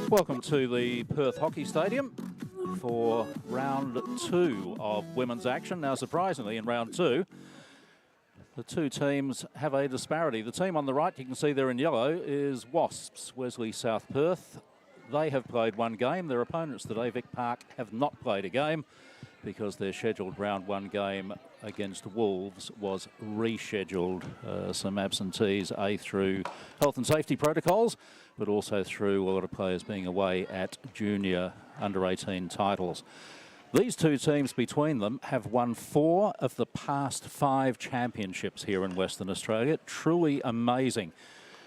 Welcome to the Perth Hockey Stadium for round 2 of women's action. Now, surprisingly, in round 2, the two teams have a disparity. The team on the right, you can see there in yellow, is WASPS, Wesley South Perth. They have played one game. Their opponents today, Vic Park, have not played a game because their scheduled round 1 game against Wolves was rescheduled. Some absentees, through health and safety protocols, but also through a lot of players being away at junior under-18 titles. These two teams between them have won 4 of the past 5 championships here in Western Australia. Truly amazing.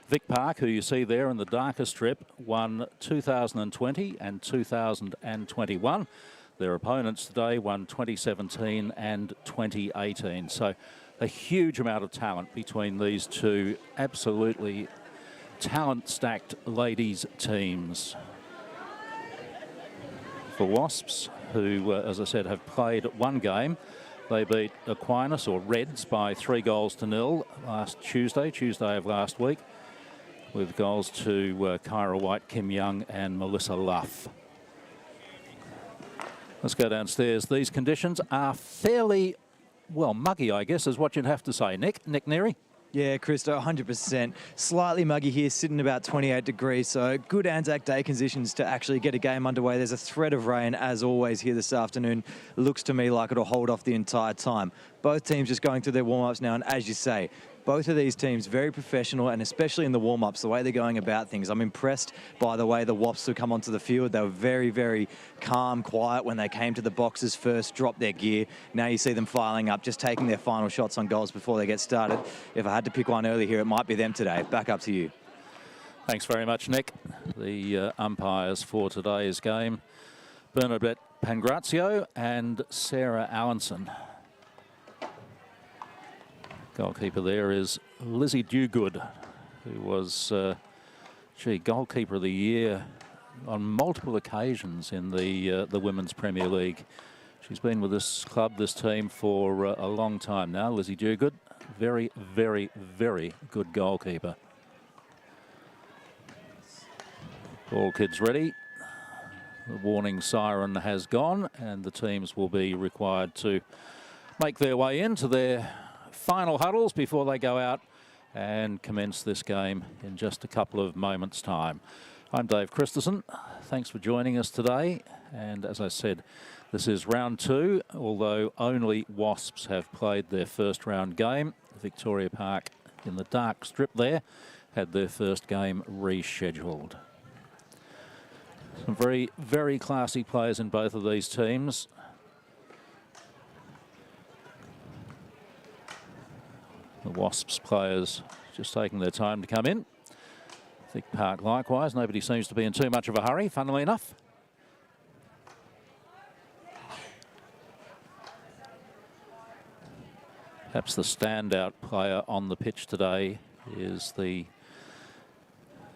Vic Park, who you see there in the darker strip, won 2020 and 2021. Their opponents today won 2017 and 2018. So a huge amount of talent between these two absolutely talent-stacked ladies' teams. For WASPS, who, as I said, have played one game, they beat Aquinas, or Reds, by 3-0 last Tuesday of last week, with goals to Kyra White, Kim Young and Melissa Luff. Let's go downstairs. These conditions are fairly, well, muggy, I guess, is what you'd have to say. Nick Neary? Yeah, Christo, 100%. Slightly muggy here, sitting about 28 degrees, so good Anzac Day conditions to actually get a game underway. There's a threat of rain, as always, here this afternoon. Looks to me like it'll hold off the entire time. Both teams just going through their warm-ups now, and as you say, both of these teams very professional, and especially in the warm-ups, the way they're going about things. I'm impressed by the way the WASPs have come onto the field. They were very, very calm, quiet when they came to the boxes first, dropped their gear. Now you see them filing up, just taking their final shots on goals before they get started. If I had to pick one early here, it might be them today. Back up to you. Thanks very much, Nick. The umpires for today's game, Bernadette Pangrazio and Sarah Allenson. Goalkeeper there is Lizzie Dewgood, who was, goalkeeper of the year on multiple occasions in the Women's Premier League. She's been with this club, this team, for a long time now. Lizzie Dewgood, very, very, very good goalkeeper. All kids ready. The warning siren has gone, and the teams will be required to make their way into their final huddles before they go out and commence this game in just a couple of moments' time. I'm Dave Christensen. Thanks for joining us today. And as I said, this is round 2, although only WASPs have played their first round game. Victoria Park in the dark strip there had their first game rescheduled. Some very, very classy players in both of these teams. The WASPs players just taking their time to come in. Vic Park likewise. Nobody seems to be in too much of a hurry, funnily enough. Perhaps the standout player on the pitch today is the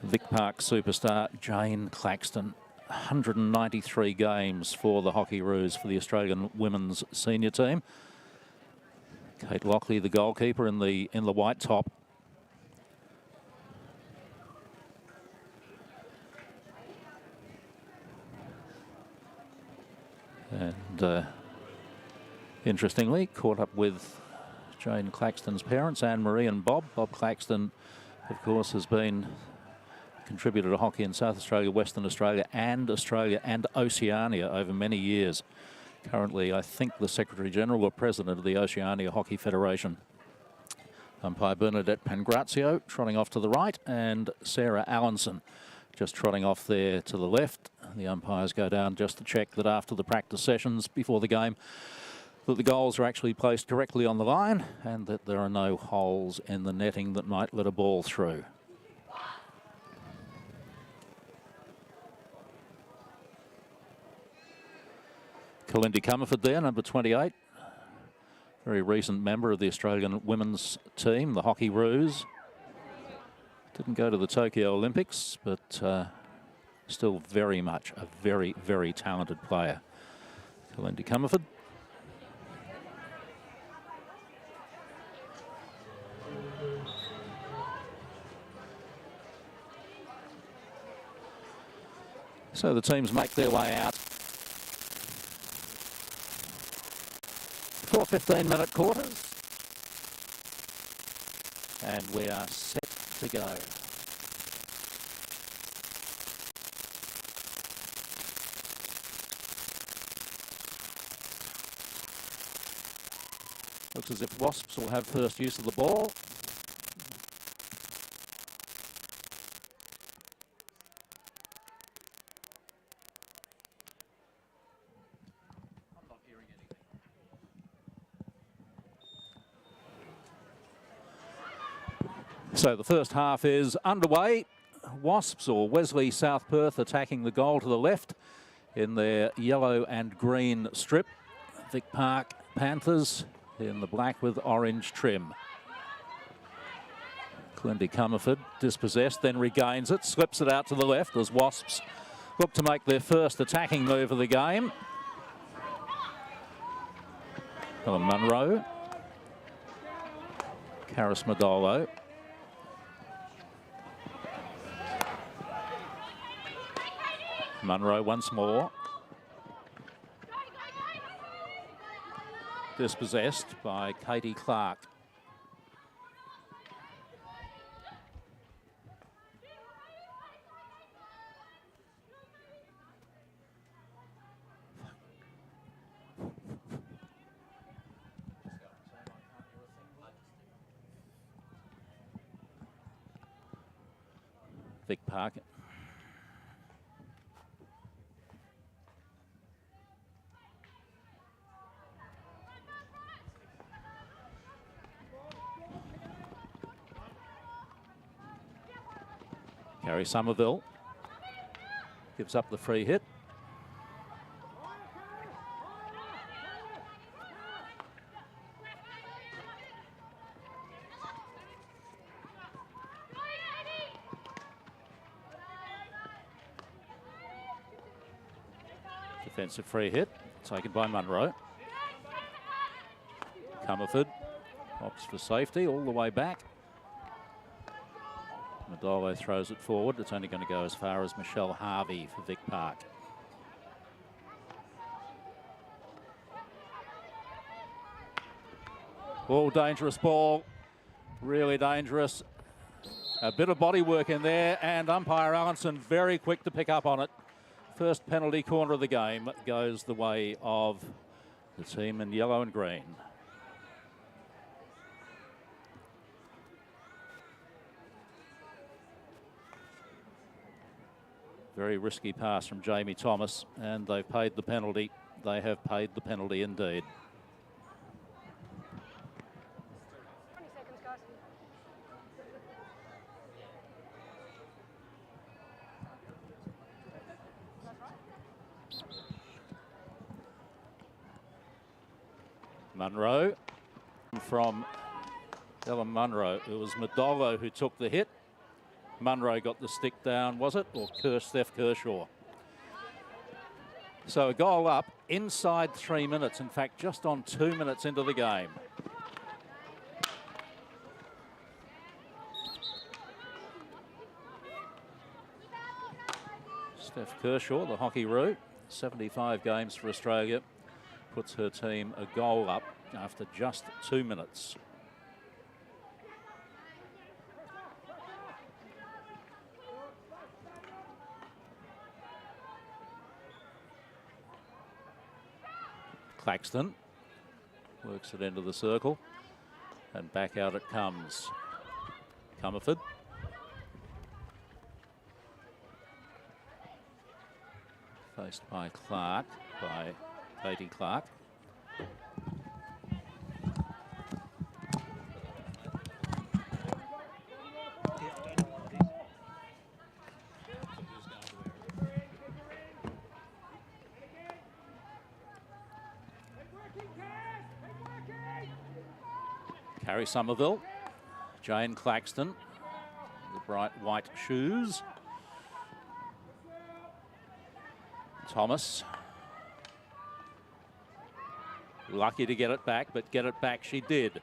Vic Park superstar Jane Claxton. 193 games for the Hockeyroos for the Australian women's senior team. Kate Lockley, the goalkeeper, in the white top. And interestingly, caught up with Jane Claxton's parents, Anne-Marie and Bob. Bob Claxton, of course, has been contributor to hockey in South Australia, Western Australia and Oceania over many years. Currently, I think, the Secretary-General or President of the Oceania Hockey Federation. Umpire Bernadette Pangrazio trotting off to the right, and Sarah Allenson just trotting off there to the left. The umpires go down just to check that after the practice sessions before the game that the goals are actually placed correctly on the line and that there are no holes in the netting that might let a ball through. Kalindi Comerford there, number 28. Very recent member of the Australian women's team, the Hockey Roos. Didn't go to the Tokyo Olympics, but still very much a very, very talented player. Kalindi Comerford. So the teams make their way out for 15-minute quarters. And we are set to go. Looks as if Wasps will have first use of the ball. So the first half is underway. Wasps, or Wesley South Perth, attacking the goal to the left in their yellow and green strip. Vic Park Panthers in the black with orange trim. Kalindi Comerford dispossessed, then regains it, slips it out to the left as Wasps look to make their first attacking move of the game. Helen Munro. Karis Modolo. Munro once more. Dispossessed by Katie Clark. Vic Park. Gary Somerville gives up the free hit. Defensive free hit taken by Munro. Comerford opts for safety all the way back. Modolo throws it forward. It's only going to go as far as Michelle Harvey for Vic Park. Oh, dangerous ball. Really dangerous. A bit of body work in there, and umpire Allenson very quick to pick up on it. First penalty corner of the game goes the way of the team in yellow and green. Very risky pass from Jamie Thomas, and they've paid the penalty. They have paid the penalty indeed. Munro from Ellen Munro. It was Modolo who took the hit. Munro got the stick down, was it? Or Steph Kershaw. So a goal up inside 3 minutes. In fact, just on 2 minutes into the game. Steph Kershaw, the hockey root, 75 games for Australia, puts her team a goal up after just 2 minutes. Claxton works it into the circle. And back out it comes. Comerford. Faced by Clark, by Katie Clark. Carrie Somerville, Jane Claxton, the bright white shoes. Thomas, lucky to get it back, but get it back she did.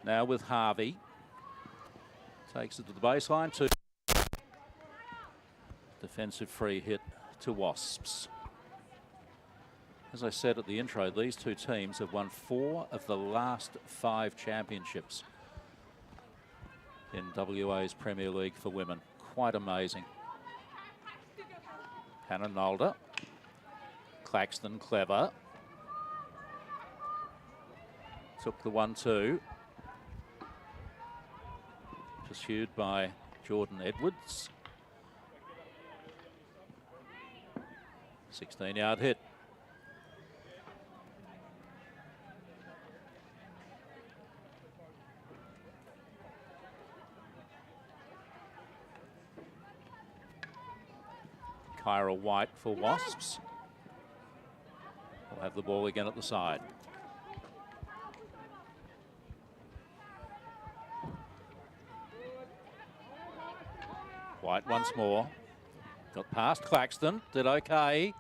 Now with Harvey, takes it to the baseline, to defensive free hit to Wasps. As I said at the intro, these two teams have won 4 of the last 5 championships in WA's Premier League for women. Quite amazing. Hannah Nolder. Claxton clever. Took the 1-2. Pursued by Jordan Edwards. 16-yard hit. Kyra White for Wasps. We'll have the ball again at the side. White once more. Got past Claxton, did okay.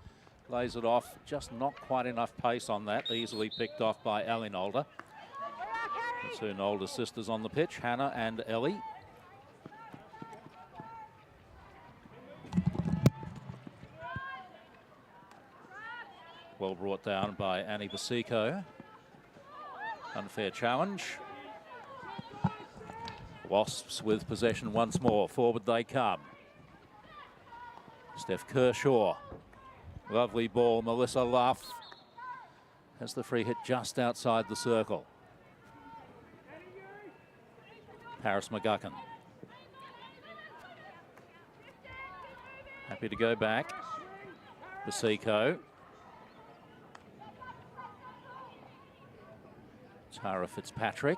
Lays it off, just not quite enough pace on that. Easily picked off by Ellie Nolder. The two Nolder sisters on the pitch, Hannah and Ellie. Well brought down by Annie Basico. Unfair challenge. Wasps with possession once more. Forward they come. Steph Kershaw. Lovely ball. Melissa Luff has the free hit just outside the circle. Paris McGuckin. Happy to go back. Basico. Tara Fitzpatrick.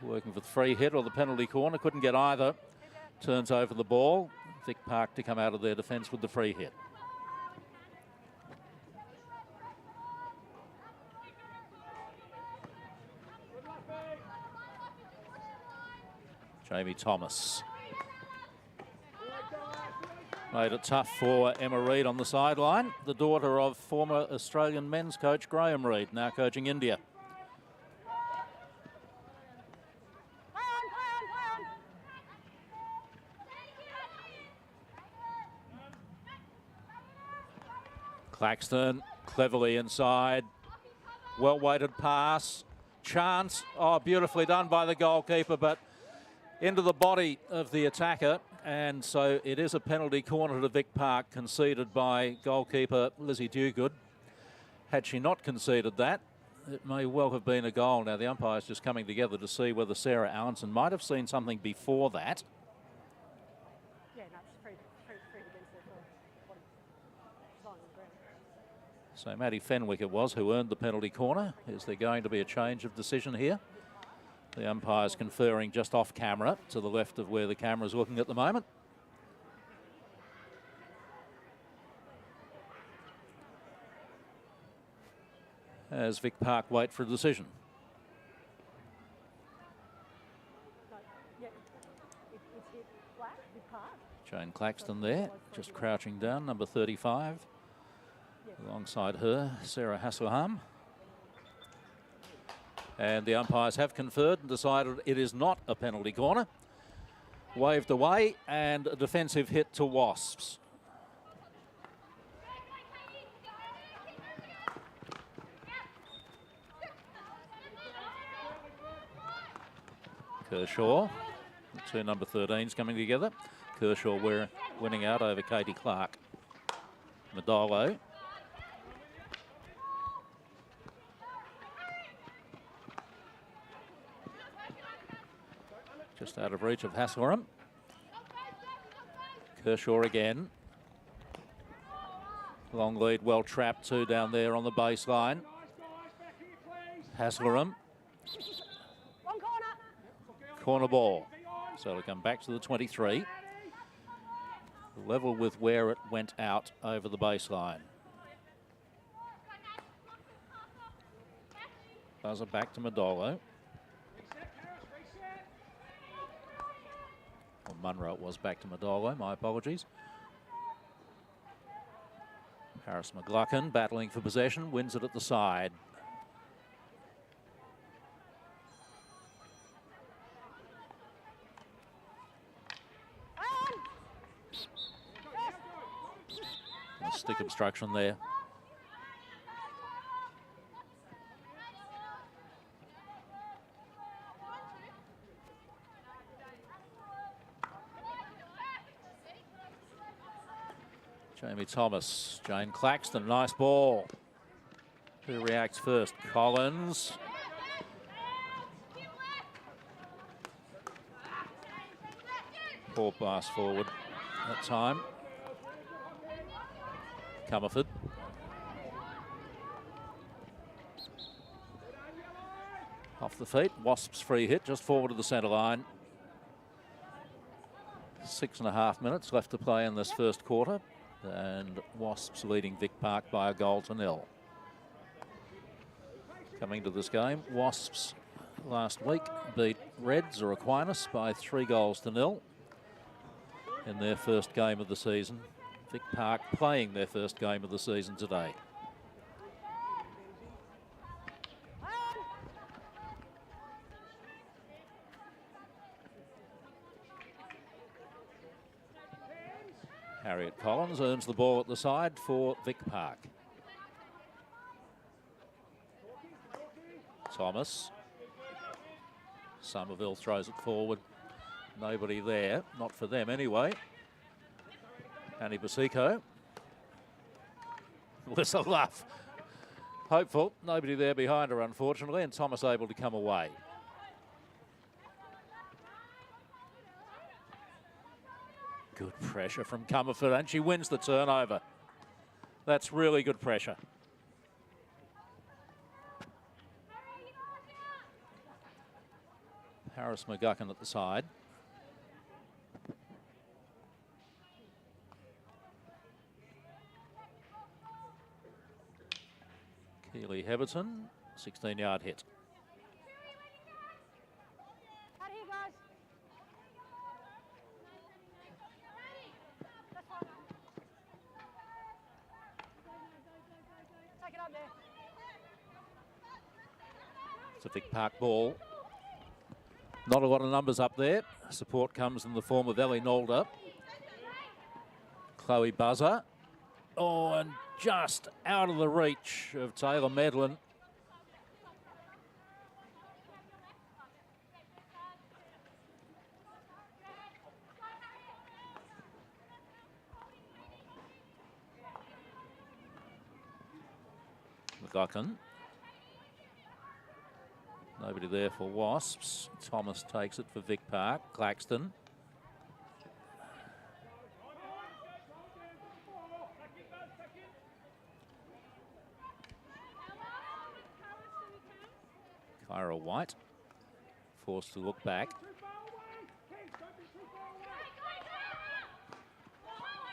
Working for the free hit or the penalty corner. Couldn't get either. Turns over the ball. Vic Park to come out of their defence with the free hit. Jamie Thomas. Made it tough for Emma Reid on the sideline. The daughter of former Australian men's coach Graham Reid, now coaching India. Claxton cleverly inside. Well-weighted pass. Chance. Oh, beautifully done by the goalkeeper, but into the body of the attacker. And so it is a penalty corner to Vic Park, conceded by goalkeeper Lizzie Dewgood. Had she not conceded that, it may well have been a goal. Now the umpire's just coming together to see whether Sarah Allenson might have seen something before that. Yeah, no, it's free against their body. Lying on the ground. So Maddie Fenwick it was who earned the penalty corner. Is there going to be a change of decision here? The umpire's conferring just off camera to the left of where the camera's looking at the moment. As Vic Park wait for a decision. No, yeah, it's hit flat, Vic Park. Jane Claxton there, just crouching down, number 35. Alongside her, Sarah Hasselham. And the umpires have conferred and decided it is not a penalty corner. Waved away and a defensive hit to Wasps. Kershaw, the two number 13s coming together. Kershaw winning out over Katie Clark. Madolo. Just out of reach of Hasselram. Kershaw again. Long lead, well trapped too down there on the baseline. Hasselram. One corner. Corner ball. So it'll come back to the 23. Level with where it went out over the baseline. Buzzer back to Madolo. Or Munro it was back to Madolo, my apologies. Harris McLuckin battling for possession, wins it at the side. A stick obstruction there. Jamie Thomas, Jane Claxton, nice ball. Who reacts first? Collins. Poor pass forward that time. Comerford. Off the feet, Wasps free hit just forward of the centre line. 6.5 minutes left to play in this first quarter. And Wasps leading Vic Park by a goal to nil. Coming to this game, Wasps last week beat Reds or Aquinas by 3 goals to nil in their first game of the season. Vic Park playing their first game of the season today. Harriet Collins earns the ball at the side for Vic Park. Thomas. Somerville throws it forward. Nobody there, not for them anyway. Annie Basico. Whistle laugh. Hopeful, nobody there behind her unfortunately, and Thomas able to come away. Good pressure from Comerford, and she wins the turnover. That's really good pressure. Harris McGuckin at the side. Keely Heberton, 16-yard hit. Out here, guys. That's fine. Take it up there. It's a Vic Park ball. Not a lot of numbers up there. Support comes in the form of Ellie Nolder. Chloe Buzzer. Oh, and just out of the reach of Taylor Medlin. McLuckin. Nobody there for Wasps. Thomas takes it for Vic Park. Claxton. Kyra White forced to look back.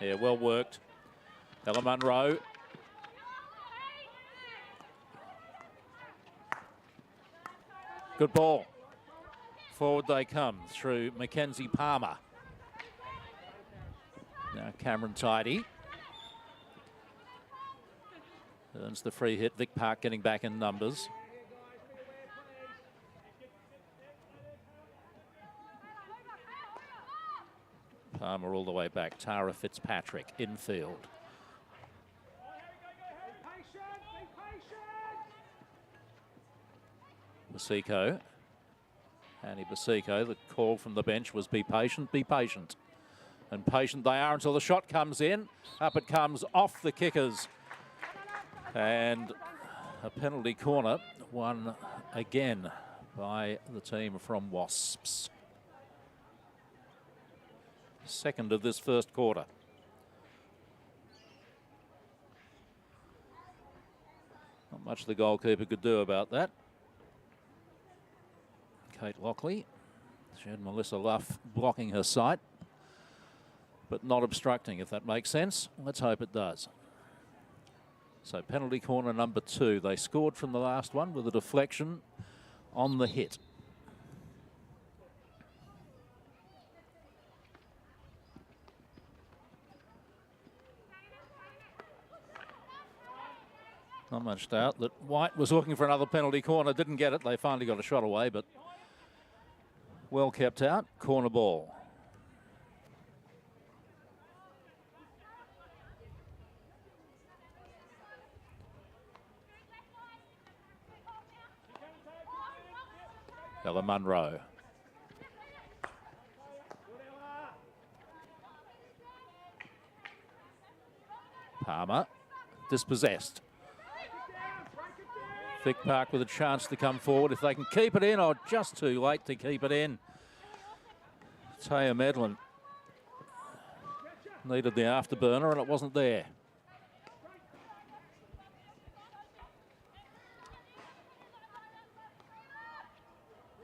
Yeah, well worked. Ella Munro. Good ball. Forward they come through Mackenzie Palmer. Now Cameron Tidy. Earns the free hit. Vic Park getting back in numbers. Palmer all the way back. Tara Fitzpatrick infield. Basico. Annie Basico, the call from the bench was be patient, be patient. And patient they are until the shot comes in. Up it comes off the kickers. And a penalty corner won again by the team from Wasps. Second of this first quarter. Not much the goalkeeper could do about that. Kate Lockley. She had Melissa Luff blocking her sight, but not obstructing, if that makes sense. Let's hope it does. So penalty corner number 2. They scored from the last one with a deflection on the hit. Not much doubt that White was looking for another penalty corner, didn't get it. They finally got a shot away, but well kept out. Corner ball. Ella Munro. Palmer dispossessed. Vic Park with a chance to come forward if they can keep it in, or just too late to keep it in. Taya Medlin needed the afterburner and it wasn't there.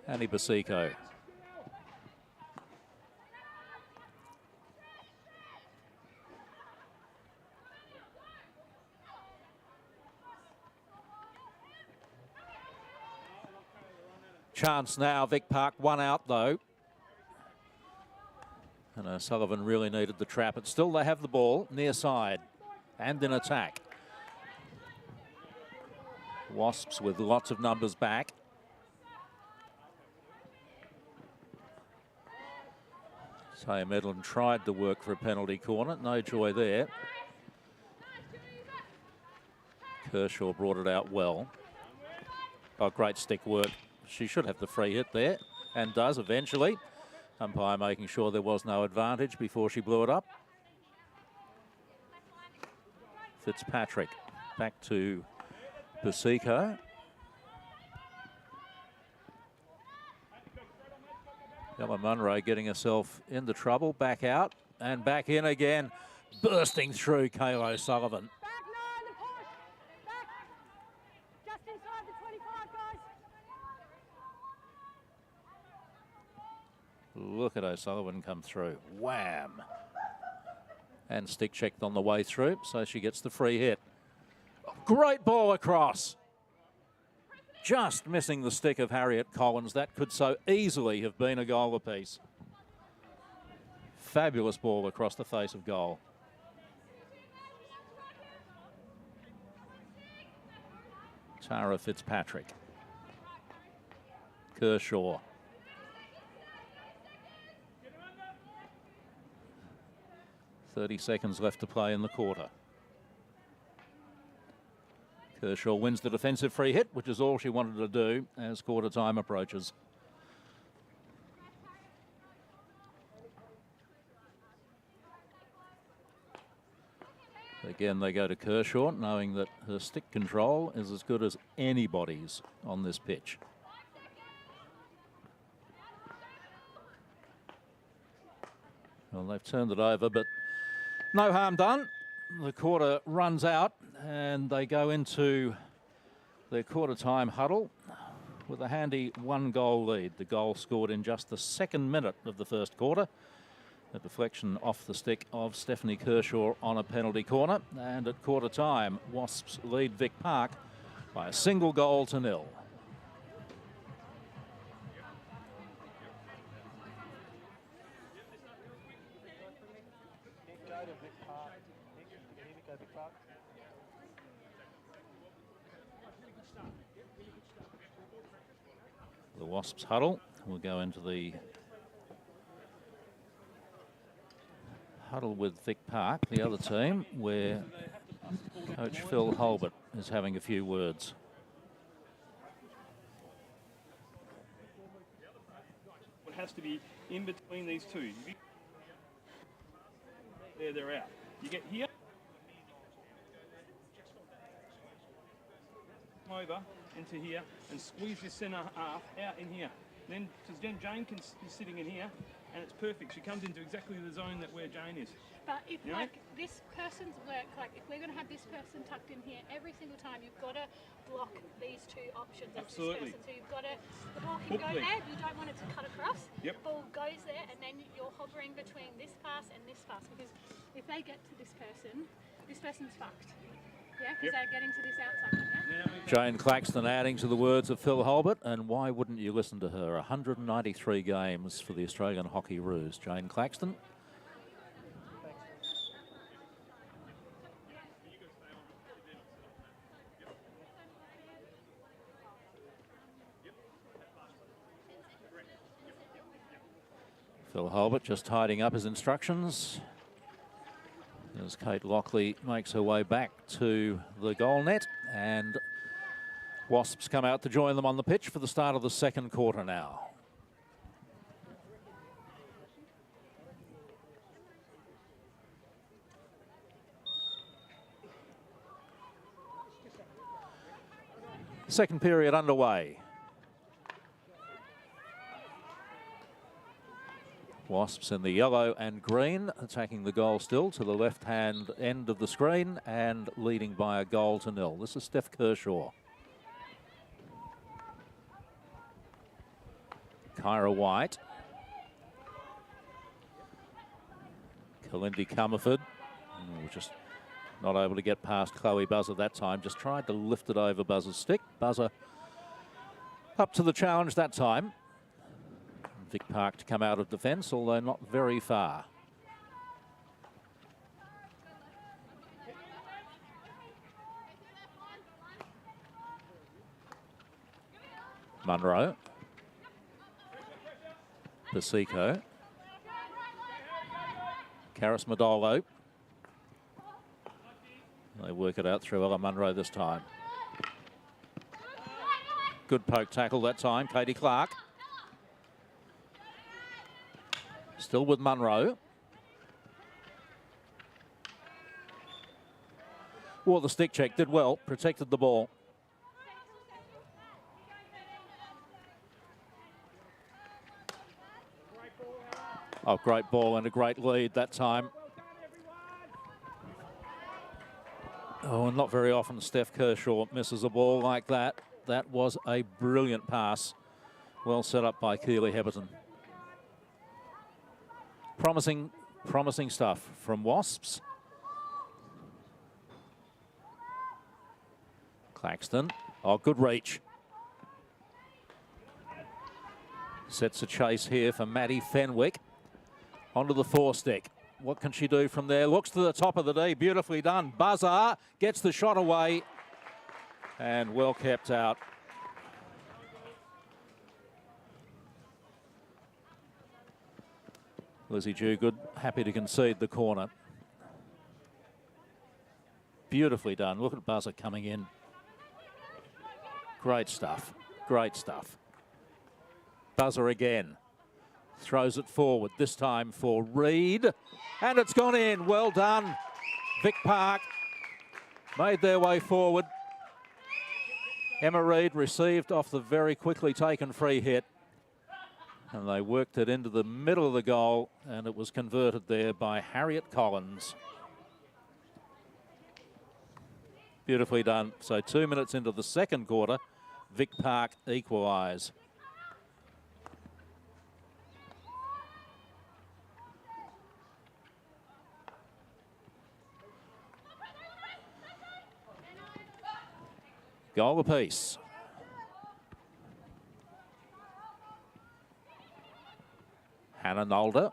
Annie Basico. Chance now. Vic Park one out though. And O'Sullivan really needed the trap. But still they have the ball near side and in attack. Wasps with lots of numbers back. Taya Medlin tried to work for a penalty corner. No joy there. Kershaw brought it out well. Oh, great stick work. She should have the free hit there, and does eventually. Umpire making sure there was no advantage before she blew it up. Fitzpatrick back to Basico. Ella Munro getting herself into trouble. Back out and back in again. Bursting through Kayla O'Sullivan. Back, no, the push. Back. Just inside the 25, guys. Look at O'Sullivan come through. Wham! And stick checked on the way through, so she gets the free hit. Great ball across. Just missing the stick of Harriet Collins. That could so easily have been a goal apiece. Fabulous ball across the face of goal. Tara Fitzpatrick. Kershaw. .30 seconds left to play in the quarter. Kershaw wins the defensive free hit, which is all she wanted to do as quarter time approaches. Again, they go to Kershaw, knowing that her stick control is as good as anybody's on this pitch. Well, they've turned it over, but no harm done. The quarter runs out and they go into their quarter time huddle with a handy 1-goal lead. The goal scored in just the 2nd minute of the first quarter. A deflection off the stick of Stephanie Kershaw on a penalty corner. And at quarter time, Wasps lead Vic Park by a 1-0. The Wasps huddle will go into the huddle with Vic Park, the other team, where Coach Phil Hulbert is having a few words. It has to be in between these two. There, they're out. You get here, over into here, and squeeze your centre half out in here. Then, because Jane is sitting in here, and it's perfect. She comes into exactly the zone that where Jane is. But if You know? like this person's work, like if we're going to have this person tucked in here every single time, you've got to block these two options as Absolutely. this person. So you've got to, the ball can go Hook there, you don't want it to cut across. Yep. The ball goes there, and then you're hovering between this pass and this pass, because if they get to this person's fucked. Yeah, because Yep. they're getting to this outside one, yeah? Now, Jane Claxton adding to the words of Phil Holbert, and why wouldn't you listen to her? 193 games for the Australian Hockey Roos. Jane Claxton. Phil Holbert just tidying up his instructions as Kate Lockley makes her way back to the goal net, and Wasps come out to join them on the pitch for the start of the second quarter now. Second period underway. Wasps in the yellow and green, attacking the goal still to the left-hand end of the screen and leading by a goal to nil. This is Steph Kershaw. Kyra White. Kalindi Comerford. Just not able to get past Chloe Buzzer that time. Just tried to lift it over Buzzer's stick. Buzzer up to the challenge that time. Vic Park to come out of defence, although not very far. Munro. Pasico. Karis Madolo. They work it out through Ella Munro this time. Good poke tackle that time, Katie Clark. Still with Munro. Wore the stick check, did well, protected the ball. Oh, great ball and a great lead that time. Oh, and not very often Steph Kershaw misses a ball like that. That was a brilliant pass. Well set up by Keely Heberton. Promising stuff from Wasps. Claxton. Oh, good reach. Sets a chase here for Maddie Fenwick. Onto the forestick. What can she do from there? Looks to the top of the D. Beautifully done. Buzzer gets the shot away. And well kept out. Lizzie Dugood happy to concede the corner. Beautifully done. Look at Buzzer coming in. Great stuff. Great stuff. Buzzer again. Throws it forward, this time for Reid. And it's gone in. Well done. Vic Park made their way forward. Emma Reid received off the very quickly taken free hit. And they worked it into the middle of the goal, and it was converted there by Harriet Collins. Beautifully done. So 2 minutes into the second quarter, Vic Park equalise. Goal apiece. Hannah Nolder.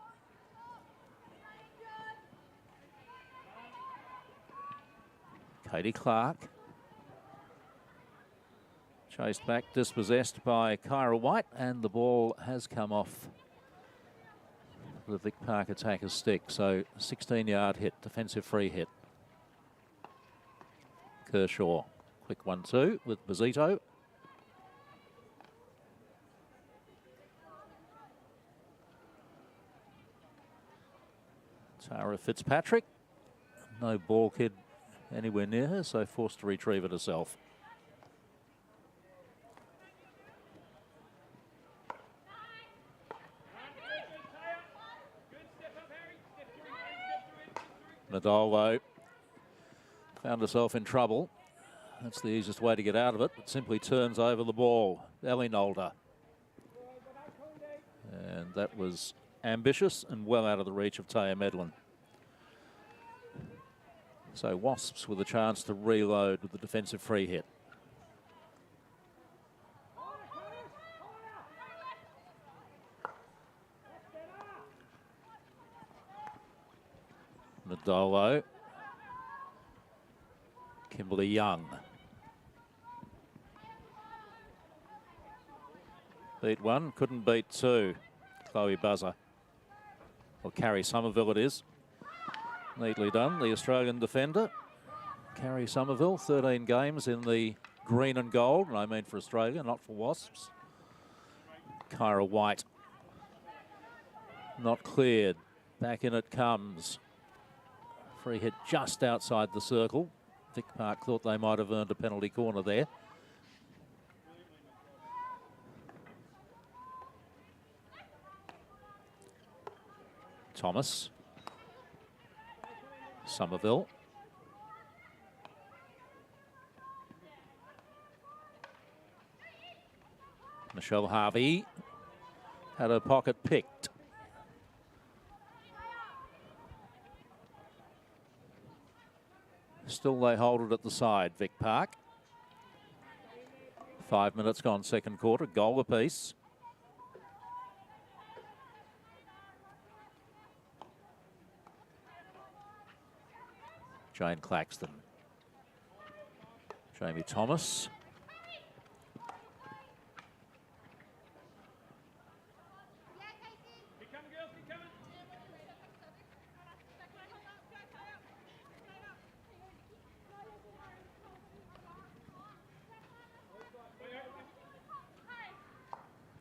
Katie Clark. Chased back, dispossessed by Kyra White, and the ball has come off the Vic Park attacker's stick. So 16-yard hit, defensive free hit. Kershaw. Quick 1-2 with Bazito. Tara Fitzpatrick. No ball kid anywhere near her, so forced to retrieve it herself. Nadal, though, found herself in trouble. That's the easiest way to get out of it, but simply turns over the ball. Ellie Nolder. And that was ambitious and well out of the reach of Taya Medlin. So Wasps with a chance to reload with the defensive free hit. Nadolo. Kimberly Young. Beat one, couldn't beat two. Chloe Buzzer. Or Carrie Somerville it is. Neatly done, the Australian defender. Carrie Somerville, 13 games in the green and gold, and I mean for Australia, not for Wasps. Kyra White. Not cleared. Back in it comes. Free hit just outside the circle. Vic Park thought they might have earned a penalty corner there. Thomas. Somerville. Michelle Harvey had her pocket picked. Still they hold it at the side, Vic Park. 5 minutes gone second quarter, goal apiece. Jane Claxton. Jamie Thomas.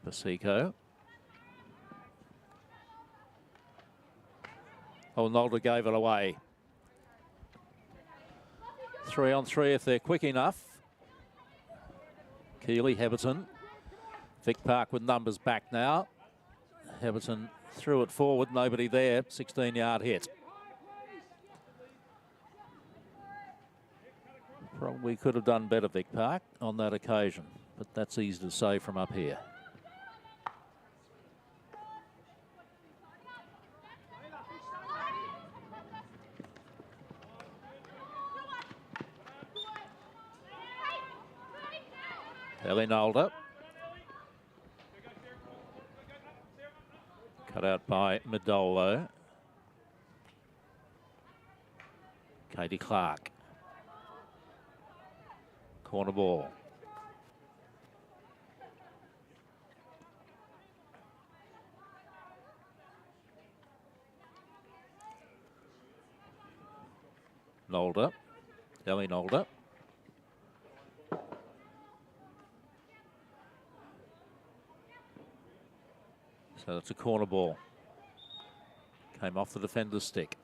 Pasico. Oh, Nolder gave it away. 3 on 3 if they're quick enough. Keeley, Heberton. Vic Park with numbers back now. Heberton threw it forward, nobody there. 16-yard hit. Probably could have done better, Vic Park, on that occasion, but that's easy to say from up here. Ellie Nolder. Cut out by Medolo. Katie Clark. Corner ball. Nolder. Ellie Nolder. So that's a corner ball. Came off the defender's stick.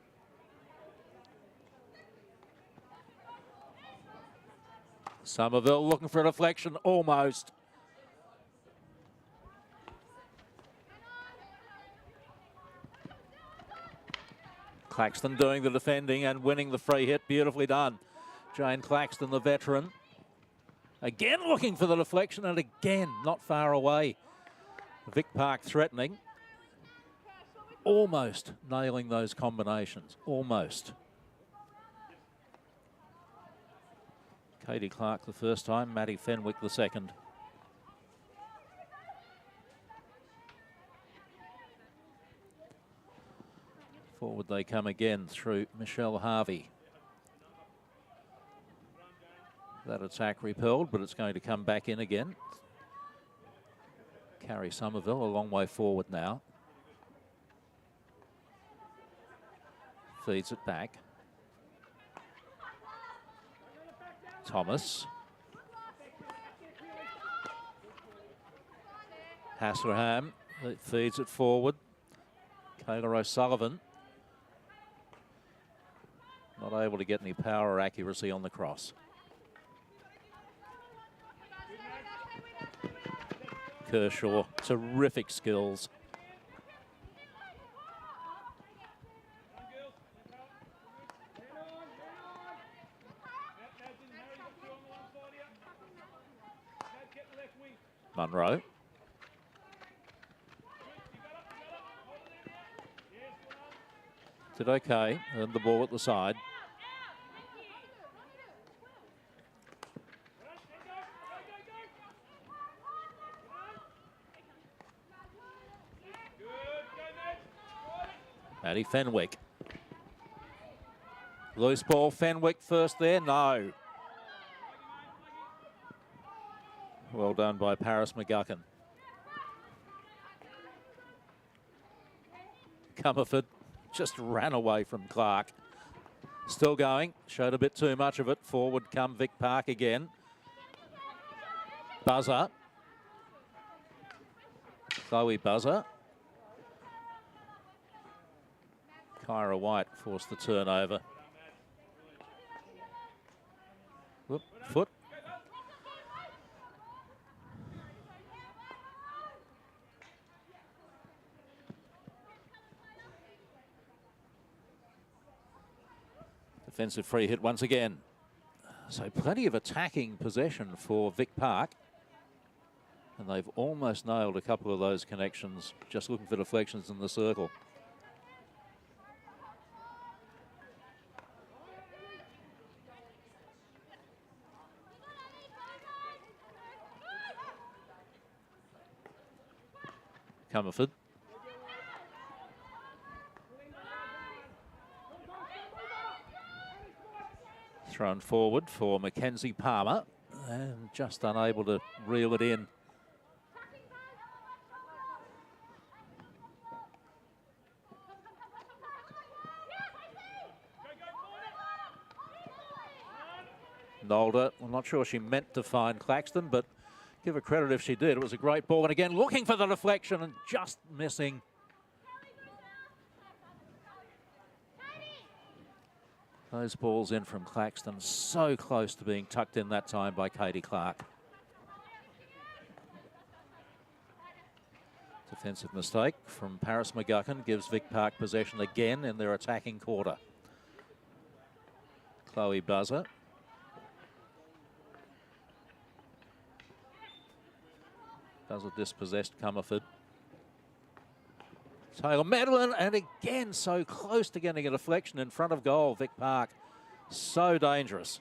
Somerville looking for a deflection, almost. Claxton doing the defending and winning the free hit. Beautifully done. Jane Claxton, the veteran. Again looking for the deflection and again not far away. Vic Park threatening. Almost nailing those combinations. Almost. Katie Clark the first time, Maddie Fenwick the second. Forward they come again through Michelle Harvey. That attack repelled, but it's going to come back in again. Carrie Somerville a long way forward now. Feeds it back. Thomas. Hasselham feeds it forward. Kayla O'Sullivan. Not able to get any power or accuracy on the cross. Kershaw, terrific skills. Munro. Did okay, and the ball at the side. Maddie Fenwick. Loose ball, Fenwick first there, no. Well done by Paris McGuckin. Comerford just ran away from Clark. Still going, showed a bit too much of it. Forward come Vic Park again. Buzzer. Chloe Buzzer. Kyra White forced the turnover. Whoop, foot. Defensive free hit once again. So plenty of attacking possession for Vic Park. And they've almost nailed a couple of those connections, just looking for deflections in the circle. Comerford. Thrown forward for Mackenzie Palmer and just unable to reel it in. Nolder, I'm not sure she meant to find Claxton, but give her credit if she did. It was a great ball, and again looking for the deflection and just missing. Those balls in from Claxton, so close to being tucked in that time by Katie Clark. Defensive mistake from Paris McGuckin gives Vic Park possession again in their attacking quarter. Chloe Buzzer. Buzzer dispossessed Comerford. Taylor Madeline, and again so close to getting a deflection in front of goal. Vic Park, so dangerous.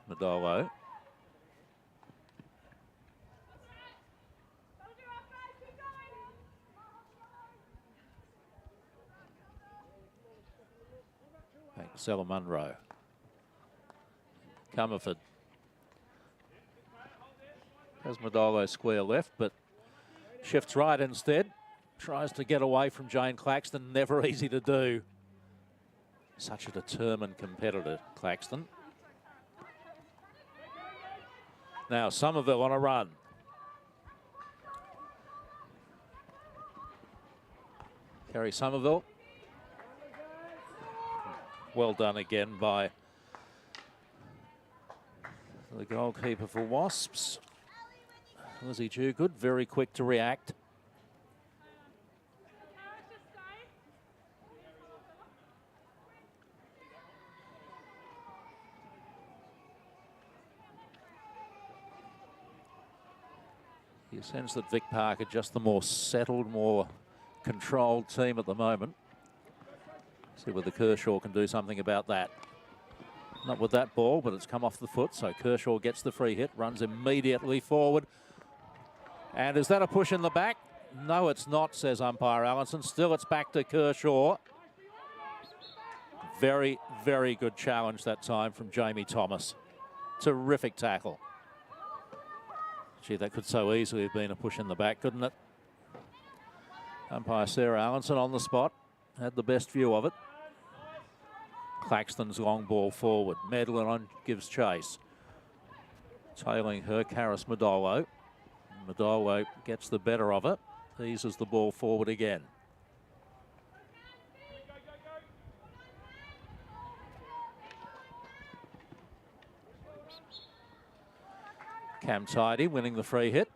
Madolo. Stella Munro. Comerford. Has Madolo square left, but shifts right instead. Tries to get away from Jane Claxton. Never easy to do. Such a determined competitor, Claxton. Now Somerville on a run. Kerry Somerville. Well done again by the goalkeeper for Wasps. Lizzie Jewgood, very quick to react. You sense that Vic Park are just the more settled, more controlled team at the moment. See whether Kershaw can do something about that. Not with that ball, but it's come off the foot, so Kershaw gets the free hit, runs immediately forward. And is that a push in the back? No, it's not, says umpire Allenson. Still, it's back to Kershaw. Very, very good challenge that time from Jamie Thomas. Terrific tackle. Gee, that could so easily have been a push in the back, couldn't it? Umpire Sarah Allenson on the spot. Had the best view of it. Claxton's long ball forward. Medlin on gives chase. Tailing her, Karis Madolo. Madolo gets the better of it. Eases the ball forward again. Cam Tidy winning the free hit.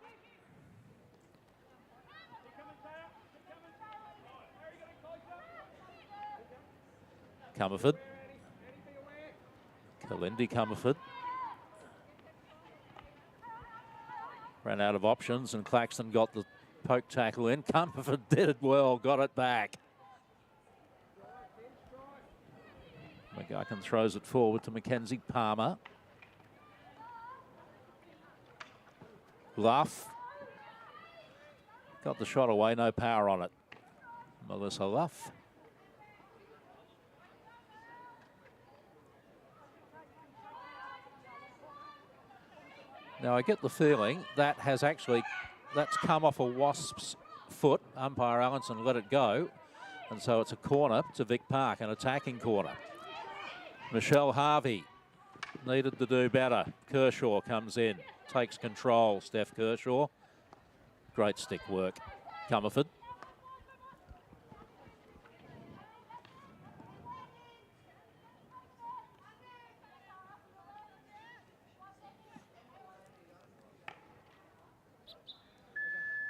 Comerford. Kalindi Comerford. Ran out of options and Claxton got the poke tackle in. Comerford did it well, got it back. McGuckin throws it forward to Mackenzie Palmer. Luff. Got the shot away, no power on it. Melissa Luff. Now I get the feeling that that's come off a Wasp's foot. Umpire Allenson let it go. And so it's a corner to Vic Park, an attacking corner. Michelle Harvey needed to do better. Kershaw comes in, takes control. Steph Kershaw. Great stick work. Comerford.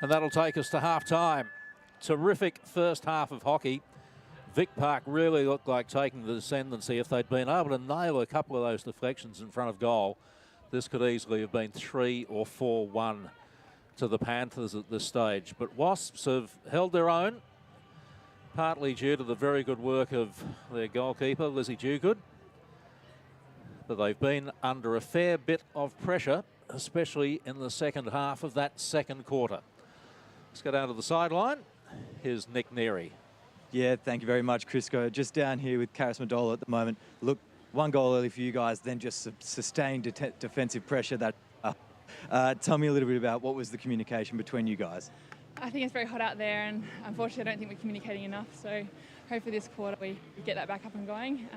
And that'll take us to half-time. Terrific first half of hockey. Vic Park really looked like taking the ascendancy. If they'd been able to nail a couple of those deflections in front of goal, this could easily have been 3 or 4-1 to the Panthers at this stage. But Wasps have held their own, partly due to the very good work of their goalkeeper, Lizzie Dewgood. But they've been under a fair bit of pressure, especially in the second half of that second quarter. Let's go down to the sideline. Here's Nick Neary. Yeah, thank you very much, Crisco. Just down here with Karis Madola at the moment. Look, one goal early for you guys, then just sustained defensive pressure. Tell me a little bit about what was the communication between you guys. I think it's very hot out there, and unfortunately I don't think we're communicating enough. So hopefully this quarter we get that back up and going.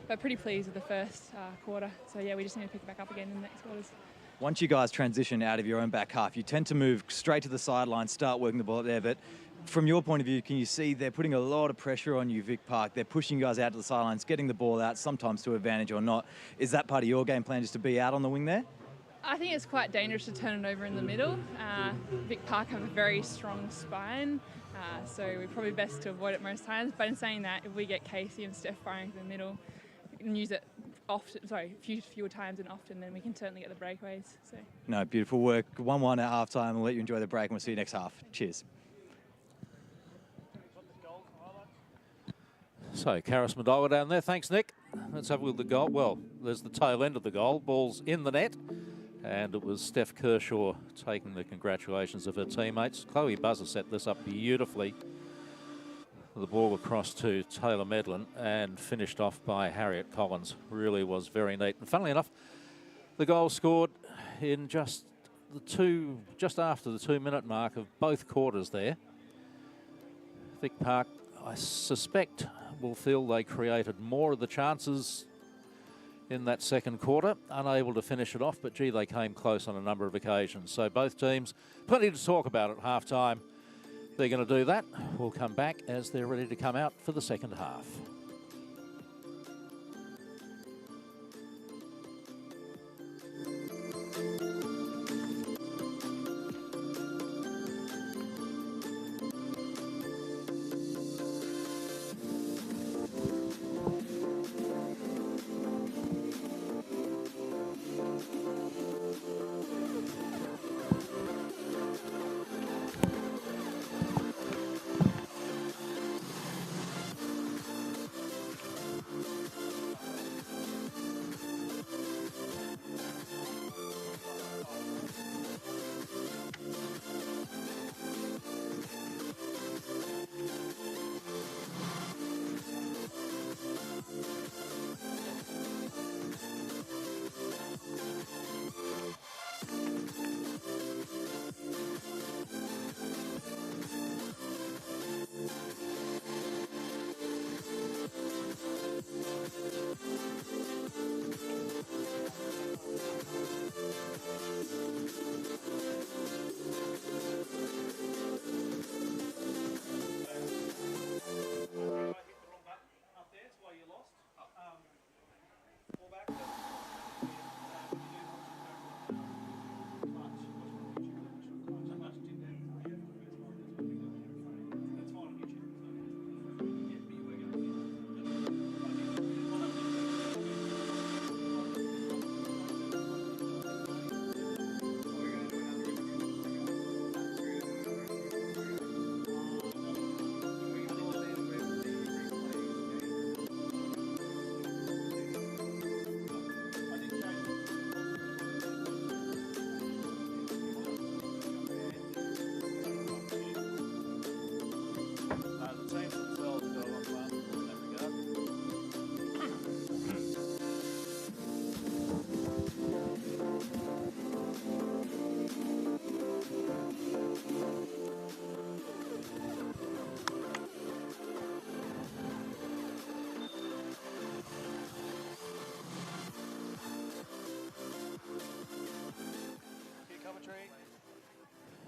But pretty pleased with the first quarter. So yeah, we just need to pick it back up again in the next quarters. Once you guys transition out of your own back half, you tend to move straight to the sideline, start working the ball up there. But from your point of view, can you see they're putting a lot of pressure on you, Vic Park? They're pushing you guys out to the sidelines, getting the ball out, sometimes to advantage or not. Is that part of your game plan, just to be out on the wing there? I think it's quite dangerous to turn it over in the middle. Vic Park have a very strong spine, so we're probably best to avoid it most times. But in saying that, if we get Casey and Steph firing to the middle, we can use it fewer times and often, then we can certainly get the breakaways. So. No, beautiful work. 1-1 at halftime. I'll let you enjoy the break and we'll see you next half. Cheers. So, Karis Madola down there. Thanks, Nick. Let's have a look at the goal. Well, there's the tail end of the goal. Ball's in the net. And it was Steph Kershaw taking the congratulations of her teammates. Chloe Buzzer set this up beautifully. The ball across to Taylor Medlin and finished off by Harriet Collins. Really was very neat. And funnily enough, the goal scored in just after the 2-minute mark of both quarters there. Vic Park, I suspect, will feel they created more of the chances in that second quarter, unable to finish it off, but gee, they came close on a number of occasions. So both teams, plenty to talk about at half-time. They're going to do that. We'll come back as they're ready to come out for the second half.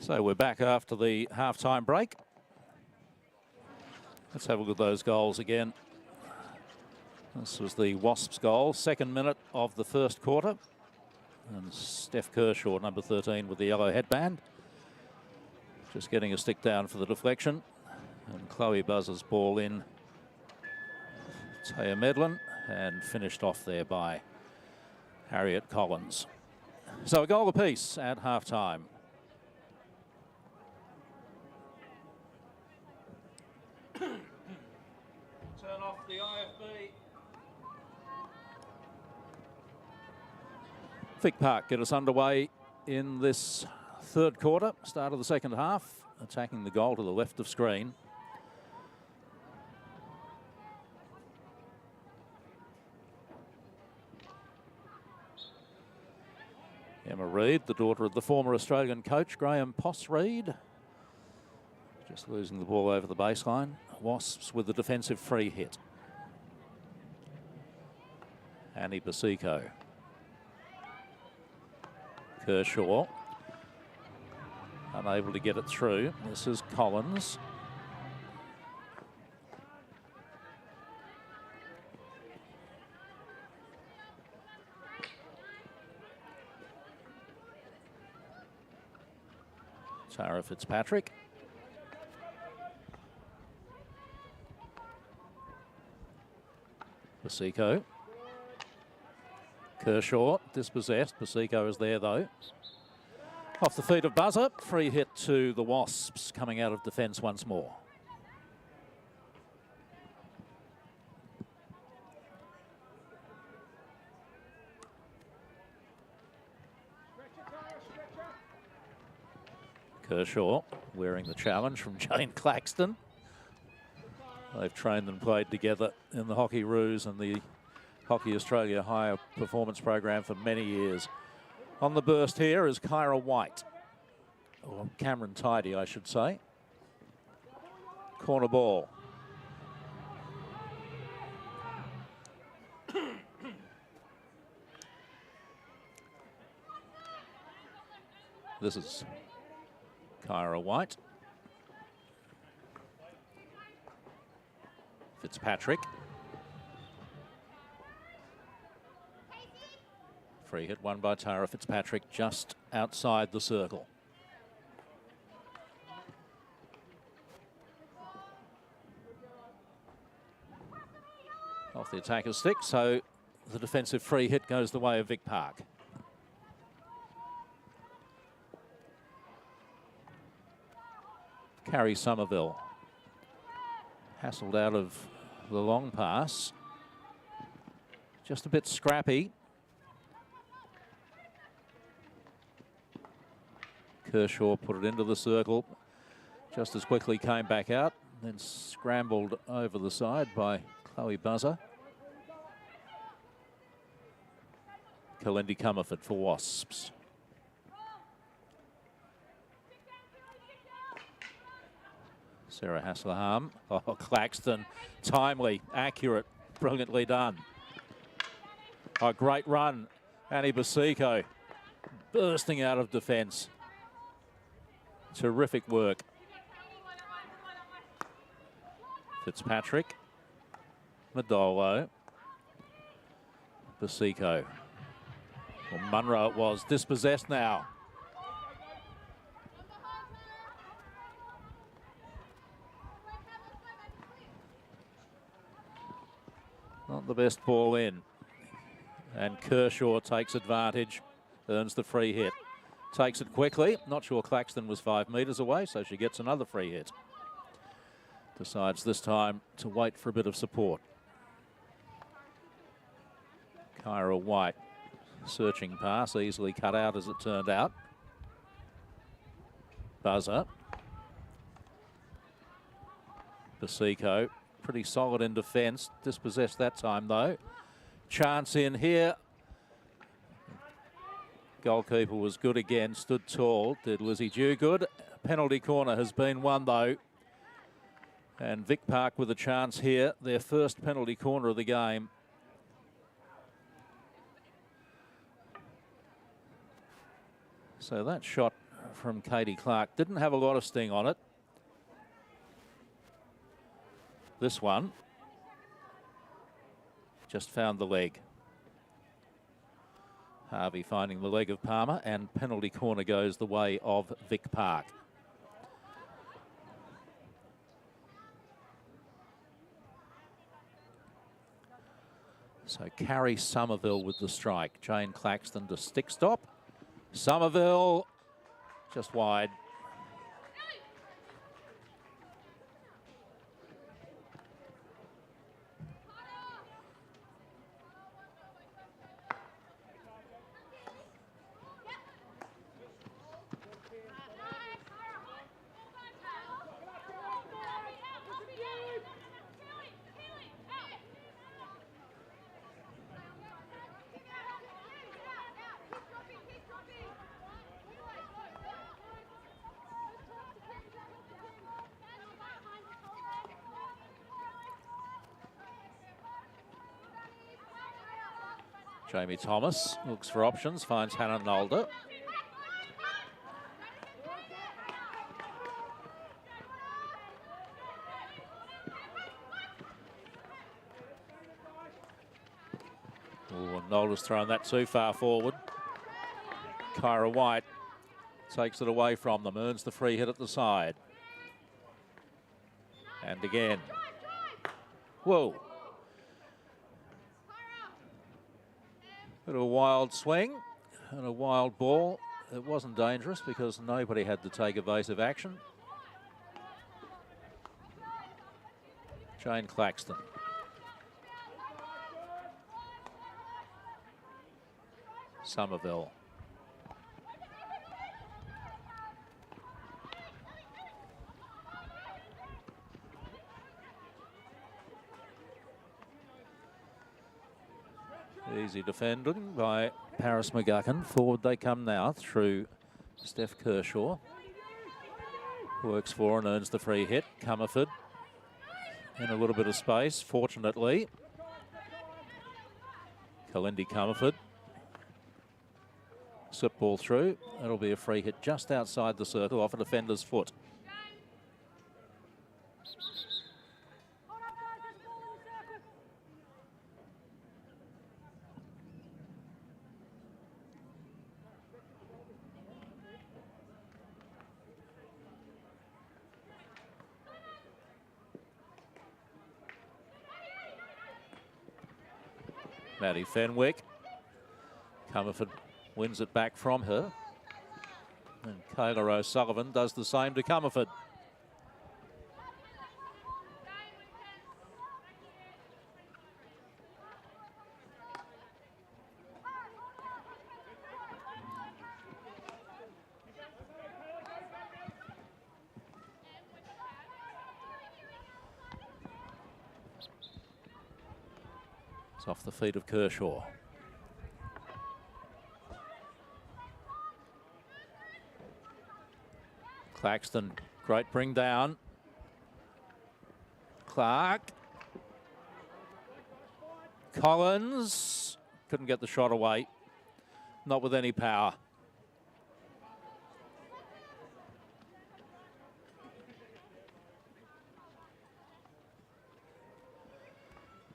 So we're back after the half-time break. Let's have a look at those goals again. This was the Wasps goal, 2nd minute of the first quarter. And Steph Kershaw, number 13, with the yellow headband. Just getting a stick down for the deflection. And Chloe Buzzer's ball in. Taya Medlin, and finished off there by Harriet Collins. So a goal apiece at half-time. Turn off the IFB. Vic Park get us underway in this third quarter, start of the second half, attacking the goal to the left of screen. Emma Reid, the daughter of the former Australian coach Graham Poss-Reid, just losing the ball over the baseline. Wasps with the defensive free hit. Annie Basico. Kershaw, unable to get it through. This is Collins. Tara Fitzpatrick. Basico. Kershaw dispossessed. Basico is there though. Off the feet of Buzzer. Free hit to the Wasps, coming out of defence once more. Kershaw wearing the challenge from Jane Claxton. They've trained and played together in the Hockey Roos and the Hockey Australia Higher Performance Program for many years. On the burst here is Kyra White, or Cameron Tidy, I should say. Corner ball. This is Kyra White. Fitzpatrick. Free hit won by Tara Fitzpatrick just outside the circle. Off the attacker's stick, so the defensive free hit goes the way of Vic Park. Carrie Somerville hassled out of the long pass. Just a bit scrappy. Kershaw put it into the circle, just as quickly came back out, then scrambled over the side by Chloe Buzzer. Kalindi Comerford for Wasps. Sarah Hasselham. Oh, Claxton, timely, accurate, brilliantly done. Oh, great run. Annie Basico bursting out of defence. Terrific work. Fitzpatrick. Madolo. Basico. Well, Munro it was, dispossessed now. Not the best ball in. And Kershaw takes advantage, earns the free hit. Takes it quickly. Not sure Claxton was 5 metres away, so she gets another free hit. Decides this time to wait for a bit of support. Kyra White, searching pass, easily cut out as it turned out. Buzzer. Basico, pretty solid in defence. Dispossessed that time though. Chance in here. Goalkeeper was good again, stood tall. Did Lizzie Dew good. Penalty corner has been won though. And Vic Park with a chance here. Their first penalty corner of the game. So that shot from Katie Clark. Didn't have a lot of sting on it. This one just found the leg. Harvey finding the leg of Palmer, and penalty corner goes the way of Vic Park. So Carrie Somerville with the strike. Jane Claxton to stick stop. Somerville just wide. Jamie Thomas looks for options, finds Hannah Nolder. Nolder's thrown that too far forward. Kyra White takes it away from them, earns the free hit at the side. And again. Whoa. Bit of a wild swing and a wild ball. It wasn't dangerous because nobody had to take evasive action. Jane Claxton. Somerville. Easy defending by Paris McGuckin. Forward they come now through Steph Kershaw. Works for and earns the free hit. Comerford in a little bit of space, fortunately. Kalindi Comerford. Slip ball through. That'll be a free hit just outside the circle off a defender's foot. Maddie Fenwick. Comerford wins it back from her. And Kayla O'Sullivan does the same to Comerford. It's off the feet of Kershaw. Claxton, great bring down. Clark. Collins couldn't get the shot away. Not with any power.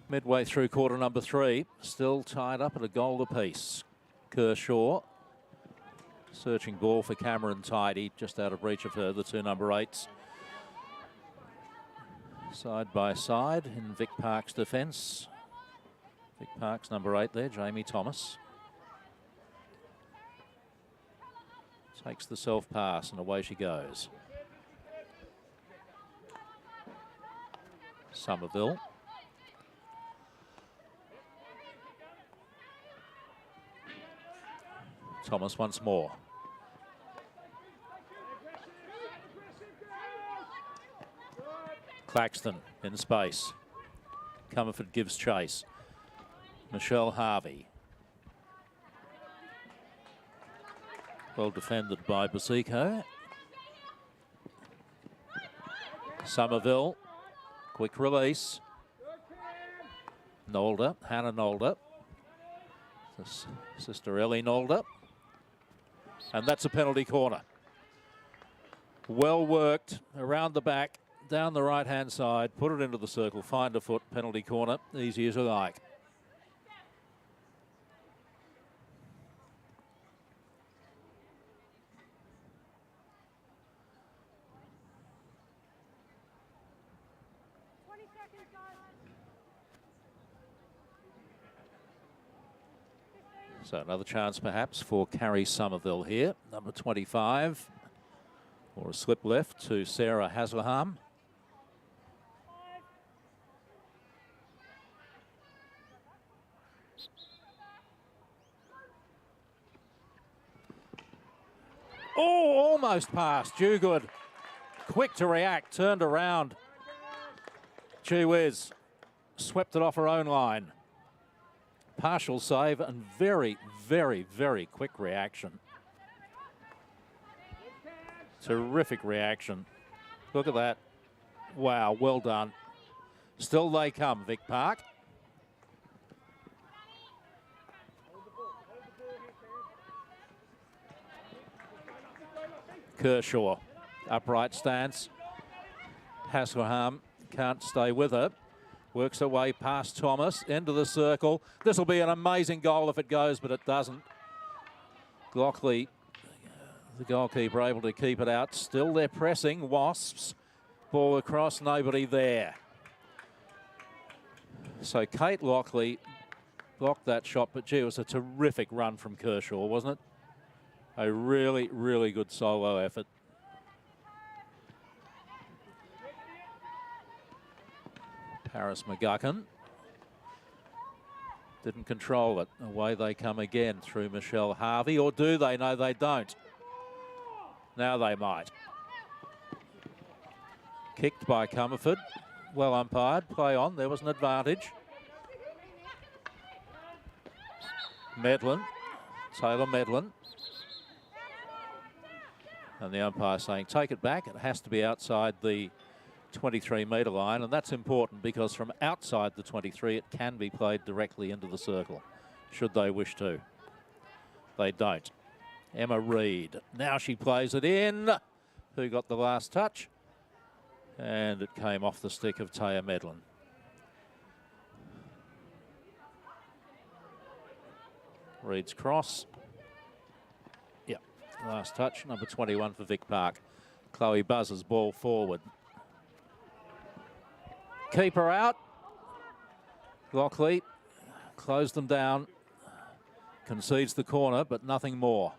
Midway through quarter number 3, still tied up at a goal apiece. Kershaw. Searching ball for Cameron Tidy, just out of reach of her, the two number 8s. Side by side in Vic Park's defence. Vic Park's number 8 there, Jamie Thomas. Takes the self pass and away she goes. Somerville. Thomas once more. Claxton in space. Comerford gives chase. Michelle Harvey. Well defended by Basico. Somerville. Quick release. Nolder. Hannah Nolder. Sister Ellie Nolder. And that's a penalty corner. Well worked around the back, down the right-hand side, put it into the circle, find a foot, penalty corner, easy as you like. So another chance perhaps for Carrie Somerville here, number 25, or a slip left to Sarah Hasselham. Oh, almost past. Dewgood, quick to react, turned around. Gee whiz, swept it off her own line. Partial save and very, very, very quick reaction. Terrific reaction. Look at that. Wow, well done. Still they come, Vic Park. Kershaw, upright stance. Hasselham can't stay with her. Works her way past Thomas, into the circle. This will be an amazing goal if it goes, but it doesn't. Glockley, the goalkeeper, able to keep it out. Still they're pressing. Wasps. Ball across, nobody there. So Kate Lockley blocked that shot, but gee, it was a terrific run from Kershaw, wasn't it? A really, really good solo effort. Paris McGuckin didn't control it. Away they come again through Michelle Harvey, or do they? No, they don't. Now they might. Kicked by Comerford. Well umpired. Play on. There was an advantage. Medlin. Taylor Medlin. And the umpire saying, take it back. It has to be outside the 23-metre line, and that's important because from outside the 23 it can be played directly into the circle should they wish to. They don't. Emma Reid, now she plays it in. Who got the last touch? And it came off the stick of Taya Medlin. Reid's cross. Yep, last touch, number 21 for Vic Park. Chloe Buzz's ball forward. Keeper out. Lockley closed them down. Concedes the corner, but nothing more.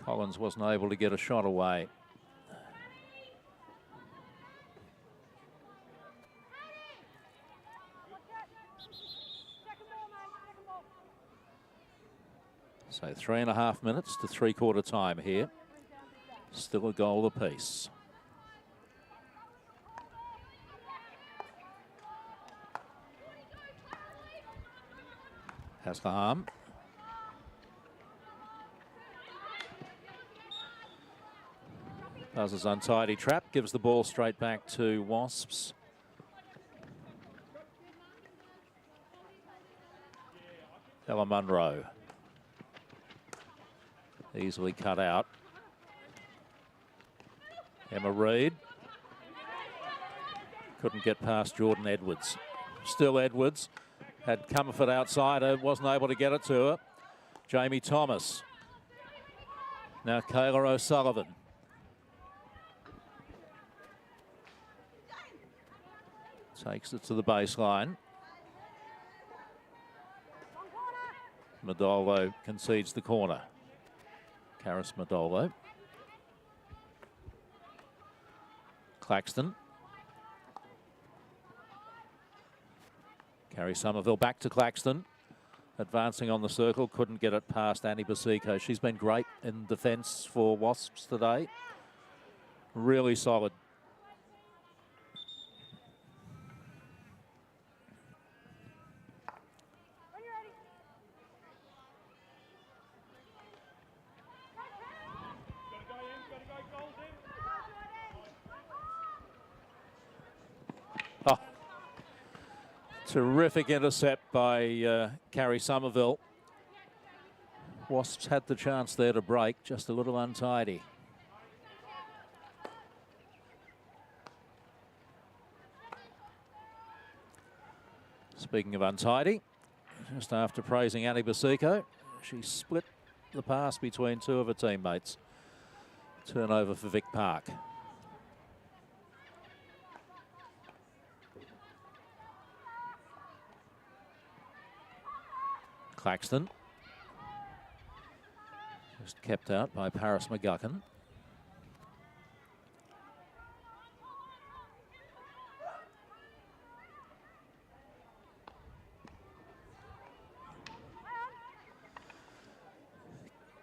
Collins wasn't able to get a shot away. So 3.5 minutes to three-quarter time here. Still a goal apiece. Hasselham. Buzz's untidy trap gives the ball straight back to Wasps. Ella Munro. Easily cut out. Emma Reid. Couldn't get past Jordan Edwards. Still Edwards. Had Comerford outside her, wasn't able to get it to her. Jamie Thomas. Now Kayla O'Sullivan. Takes it to the baseline. Modolo concedes the corner. Karis Modolo. Claxton. Carrie Somerville back to Claxton. Advancing on the circle, couldn't get it past Annie Basico. She's been great in defence for Wasps today. Really solid. Terrific intercept by Carrie Somerville. Wasps had the chance there to break, just a little untidy. Speaking of untidy, just after praising Annie Basico, she split the pass between two of her teammates. Turnover for Vic Park. Claxton. Just kept out by Paris McGuckin.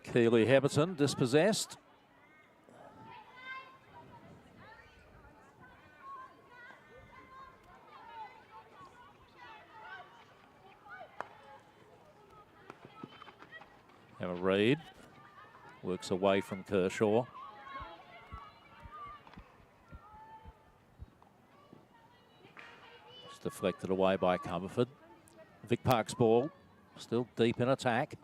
Keely Heberton dispossessed. Emma Reid works away from Kershaw. It's deflected away by Comerford. Vic Park's ball still deep in attack.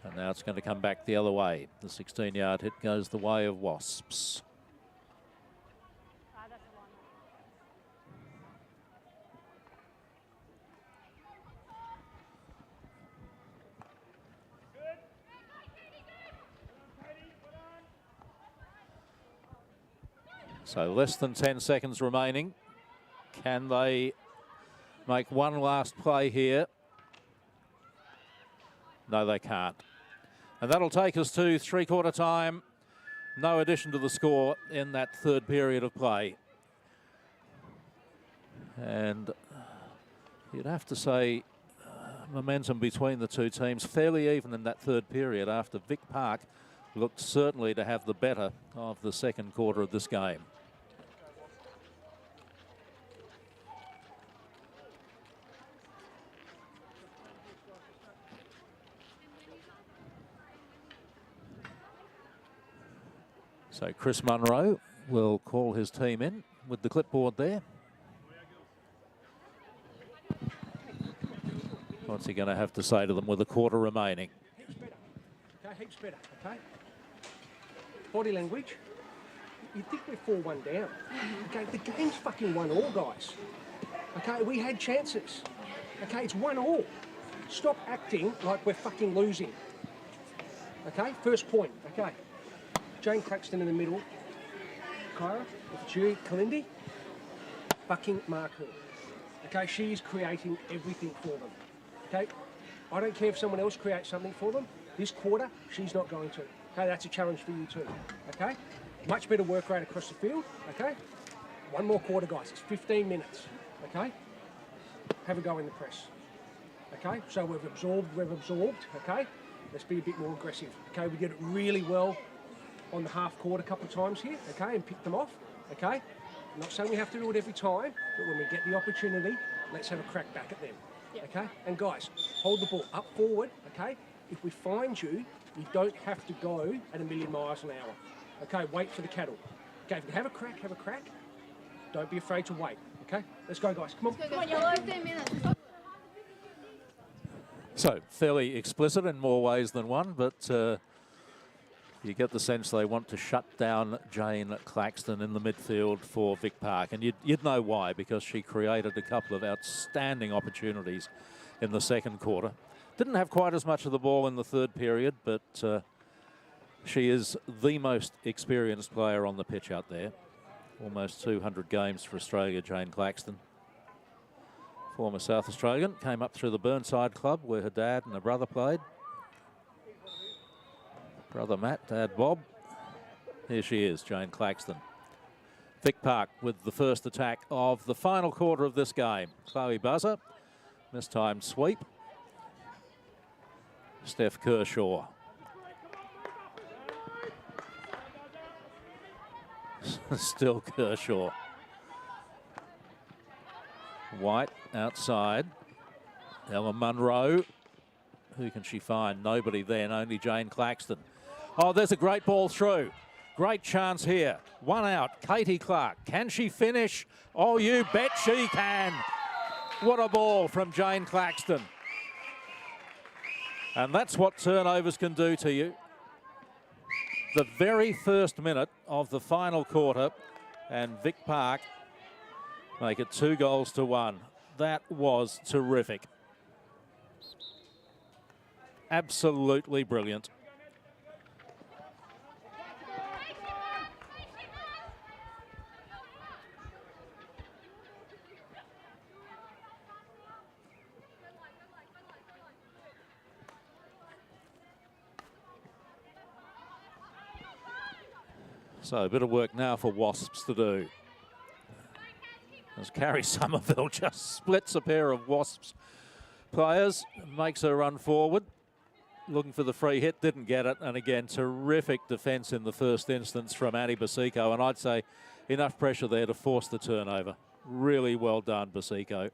And now it's going to come back the other way. The 16-yard hit goes the way of Wasps. So less than 10 seconds remaining. Can they make one last play here? No, they can't. And that'll take us to three-quarter time. No addition to the score in that third period of play. And you'd have to say momentum between the two teams fairly even in that third period after Vic Park looked certainly to have the better of the second quarter of this game. So Chris Munro will call his team in with the clipboard there. What's he going to have to say to them with a quarter remaining? Heaps better. Okay, heaps better, okay? Body language. You think we're 4-1 down. Okay, the game's fucking 1-1, guys. Okay, we had chances. Okay, it's 1-1. Stop acting like we're fucking losing. Okay, first point, okay. Jane Claxton in the middle. Kyra, if it's you, Kalindi, fucking mark her. Okay, she is creating everything for them. Okay, I don't care if someone else creates something for them. This quarter, she's not going to. Okay, that's a challenge for you too. Okay, much better work rate across the field. Okay, one more quarter, guys. It's 15 minutes. Okay, have a go in the press. Okay, so we've absorbed. Okay, let's be a bit more aggressive. Okay, we did it really well on the half court a couple of times here, okay, and pick them off, okay? I'm not saying we have to do it every time, but when we get the opportunity, let's have a crack back at them, okay? And guys, hold the ball up forward, okay? If we find you, you don't have to go at 1,000,000 miles an hour, okay? Wait for the cattle. Okay, if you have a crack, have a crack. Don't be afraid to wait, okay? Let's go, guys, come on. Come on, you're 15 minutes. So fairly explicit in more ways than one, but you get the sense they want to shut down Jane Claxton in the midfield for Vic Park. And you'd know why, because she created a couple of outstanding opportunities in the second quarter. Didn't have quite as much of the ball in the third period, but she is the most experienced player on the pitch out there. Almost 200 games for Australia, Jane Claxton. Former South Australian, came up through the Burnside Club where her dad and her brother played. Brother Matt, Dad Bob. Here she is, Jane Claxton. Vic Park with the first attack of the final quarter of this game. Chloe Buzzer, mistimed sweep. Steph Kershaw. Still Kershaw. White outside. Ella Munro. Who can she find? Nobody then, only Jane Claxton. Oh, there's a great ball through. Great chance here. One out. Katie Clark. Can she finish? Oh, you bet she can. What a ball from Jane Claxton. And that's what turnovers can do to you. The very first minute of the final quarter, and Vic Park make it 2-1. That was terrific. Absolutely brilliant. So a bit of work now for WASPS to do. As Carrie Somerville just splits a pair of WASPS players, makes her run forward. Looking for the free hit, didn't get it. And again, terrific defence in the first instance from Annie Basico. And I'd say enough pressure there to force the turnover. Really well done, Basico.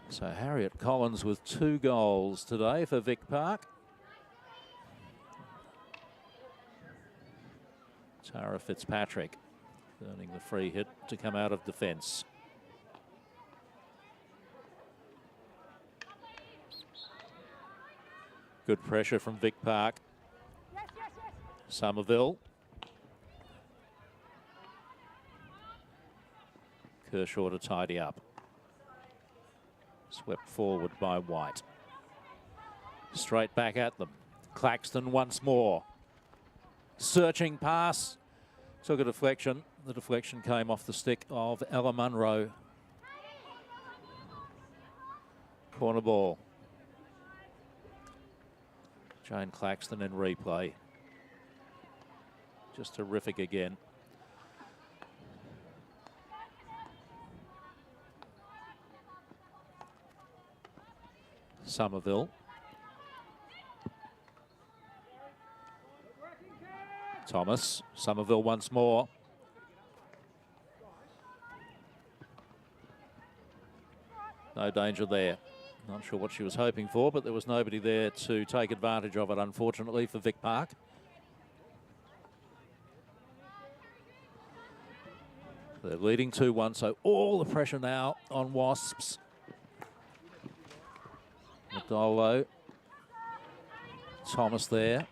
So Harriet Collins with 2 goals today for Vic Park. Tara Fitzpatrick earning the free hit to come out of defence. Good pressure from Vic Park. Somerville. Kershaw to tidy up. Swept forward by White. Straight back at them. Claxton once more. Searching pass. Took a deflection. The deflection came off the stick of Ella Munro. Corner ball. Jane Claxton in replay. Just terrific again. Somerville. Thomas. Somerville once more. No danger there. Not sure what she was hoping for, but there was nobody there to take advantage of it, unfortunately, for Vic Park. They're leading 2-1, so all the pressure now on WASPS. McDowell. Thomas there.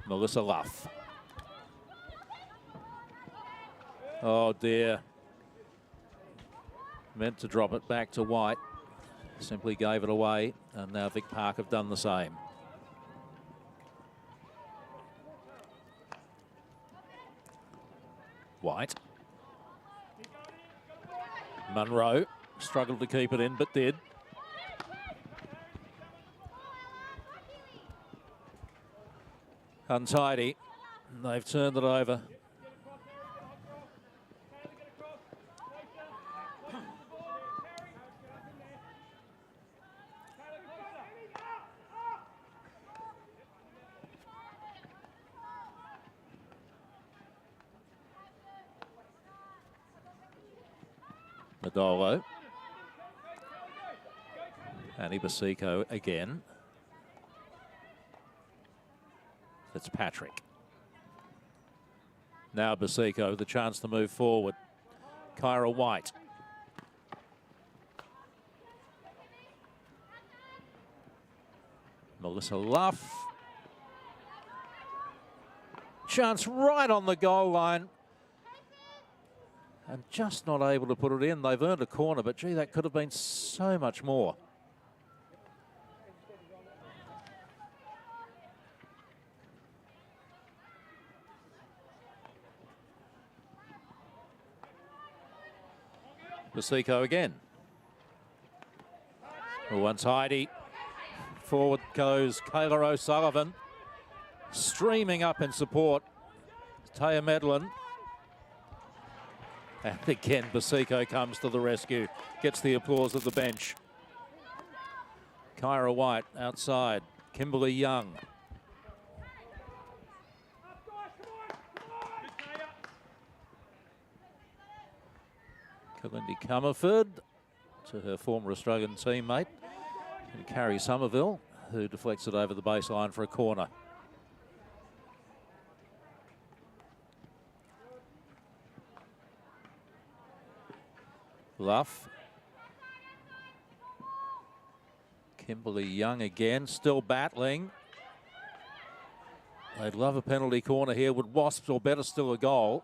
Melissa Luff. Oh dear. Meant to drop it back to White. Simply gave it away, and now Vic Park have done the same. White. Munro struggled to keep it in, but did. Untidy. They've turned it over. Madolo. Annie Basico again. Fitzpatrick. Now Basico, the chance to move forward. Kyra White. Melissa Luff. Chance right on the goal line. And just not able to put it in. They've earned a corner, but gee, that could have been so much more. Basico again. Once Heidi. Forward goes Kayla O'Sullivan. Streaming up in support. Taya Medlin. And again, Basico comes to the rescue. Gets the applause of the bench. Kyra White outside. Kimberly Young. Lindy Comerford to her former Australian teammate, and Carrie Somerville, who deflects it over the baseline for a corner. Luff. Kimberly Young again, still battling. They'd love a penalty corner here. Would Wasps, or better still, a goal?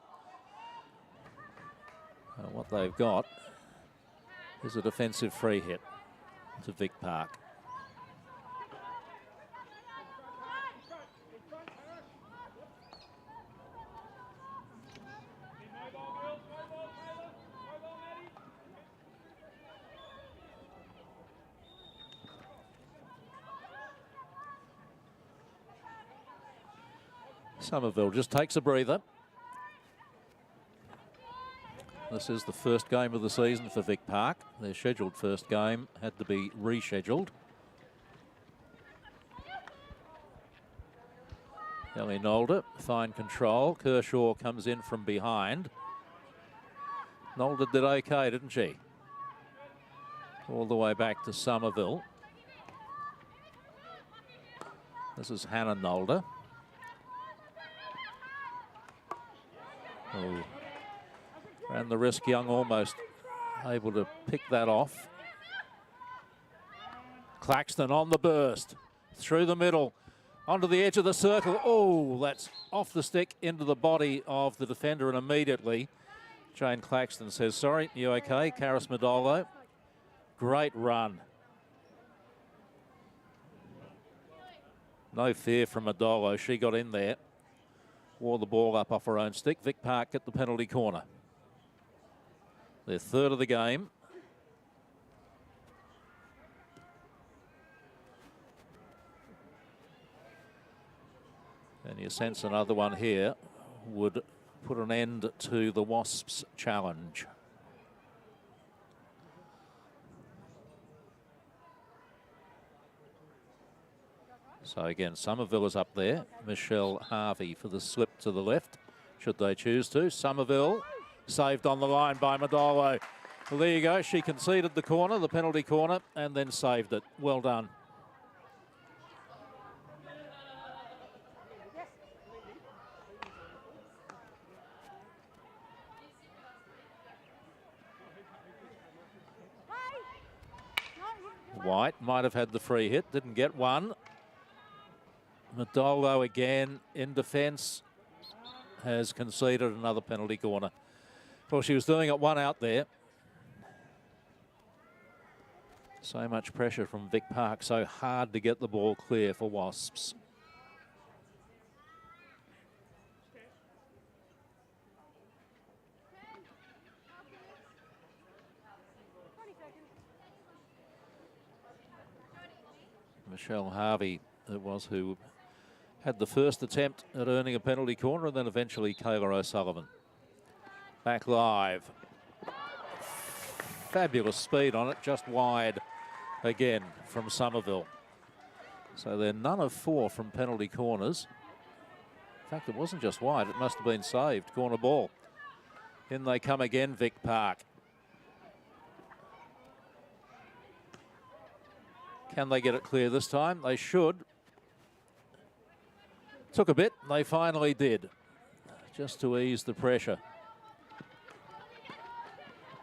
What they've got is a defensive free hit to Vic Park. Somerville just takes a breather. This is the first game of the season for Vic Park. Their scheduled first game had to be rescheduled. Ellie Nolder, fine control. Kershaw comes in from behind. Nolder did okay, didn't she? All the way back to Somerville. This is Hannah Nolder. Oh. Ran the risk. Young almost able to pick that off. Claxton on the burst. Through the middle. Onto the edge of the circle. Oh, that's off the stick into the body of the defender, and immediately Jane Claxton says, sorry, you okay? Karis Modolo. Great run. No fear from Modolo. She got in there. Wore the ball up off her own stick. Vic Park get the penalty corner. Their third of the game. And you sense another one here would put an end to the Wasps' challenge. So again, Somerville is up there. Michelle Harvey for the slip to the left, should they choose to. Somerville saved on the line by Modolo. Well, there you go. She conceded the corner, the penalty corner, and then saved it. Well done. White might have had the free hit, didn't get one. Modolo again in defence has conceded another penalty corner. Well, she was doing it one out there. So much pressure from Vic Park, so hard to get the ball clear for Wasps. Michelle Harvey, it was, who had the first attempt at earning a penalty corner, and then eventually Kayla O'Sullivan. Back live. Fabulous speed on it, just wide again from Somerville. So they're none of four from penalty corners. In fact, it wasn't just wide, it must have been saved. Corner ball. In they come again, Vic Park. Can they get it clear this time? They should. Took a bit, they finally did, just to ease the pressure.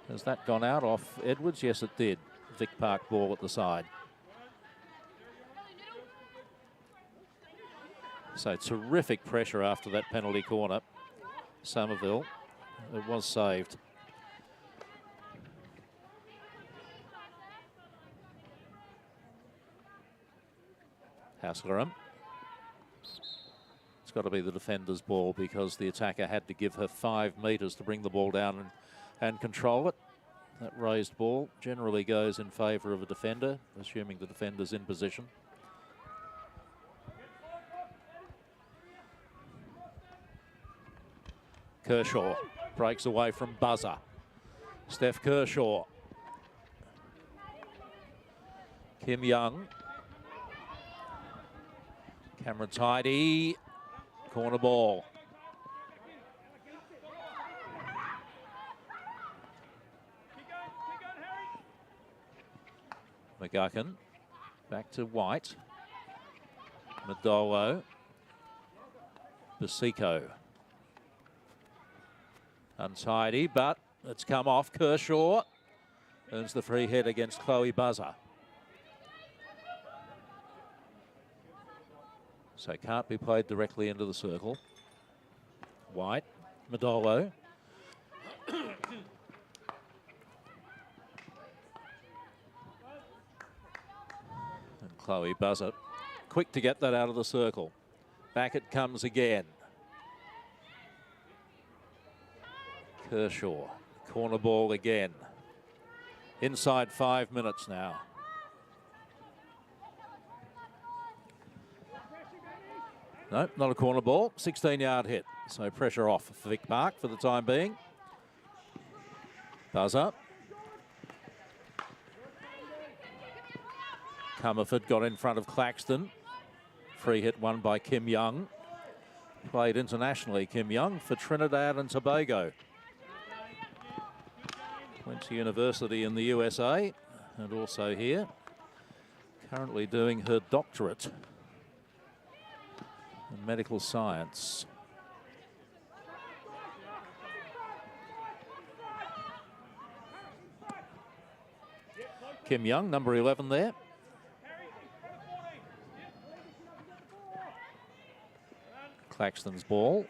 Has that gone out off Edwards? Yes, it did. Vic Park ball at the side. So terrific pressure after that penalty corner. Somerville, it was saved. Hasleram. It's got to be the defender's ball because the attacker had to give her 5 metres to bring the ball down and control it. That raised ball generally goes in favour of a defender, assuming the defender's in position. Kershaw breaks away from buzzer. Steph Kershaw. Kim Young. Cameron Tidy. Corner ball. McGuckin back to White. Madolo. Basico. Untidy, but it's come off. Kershaw earns the free hit against Chloe Buzzer. So can't be played directly into the circle. White. Madolo. And Chloe Buzzer quick to get that out of the circle. Back it comes again. Kershaw, corner ball again. Inside 5 minutes now. No, not a corner ball, 16-yard hit. So pressure off for Vic Park for the time being. Buzzer. Comerford got in front of Claxton. Free hit won by Kim Young. Played internationally, Kim Young, for Trinidad and Tobago. Went to university in the USA and also here. Currently doing her doctorate in medical science. Kim Young, number 11 there. Claxton's ball.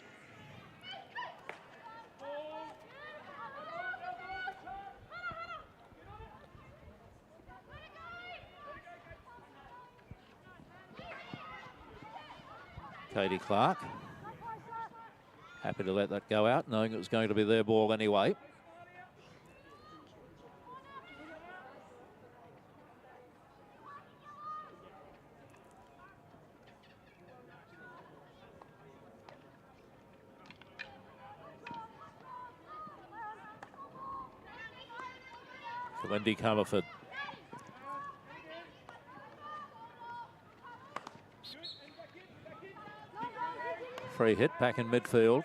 Katie Clark. Happy to let that go out, knowing it was going to be their ball anyway. Lindy Comerford. Free hit back in midfield.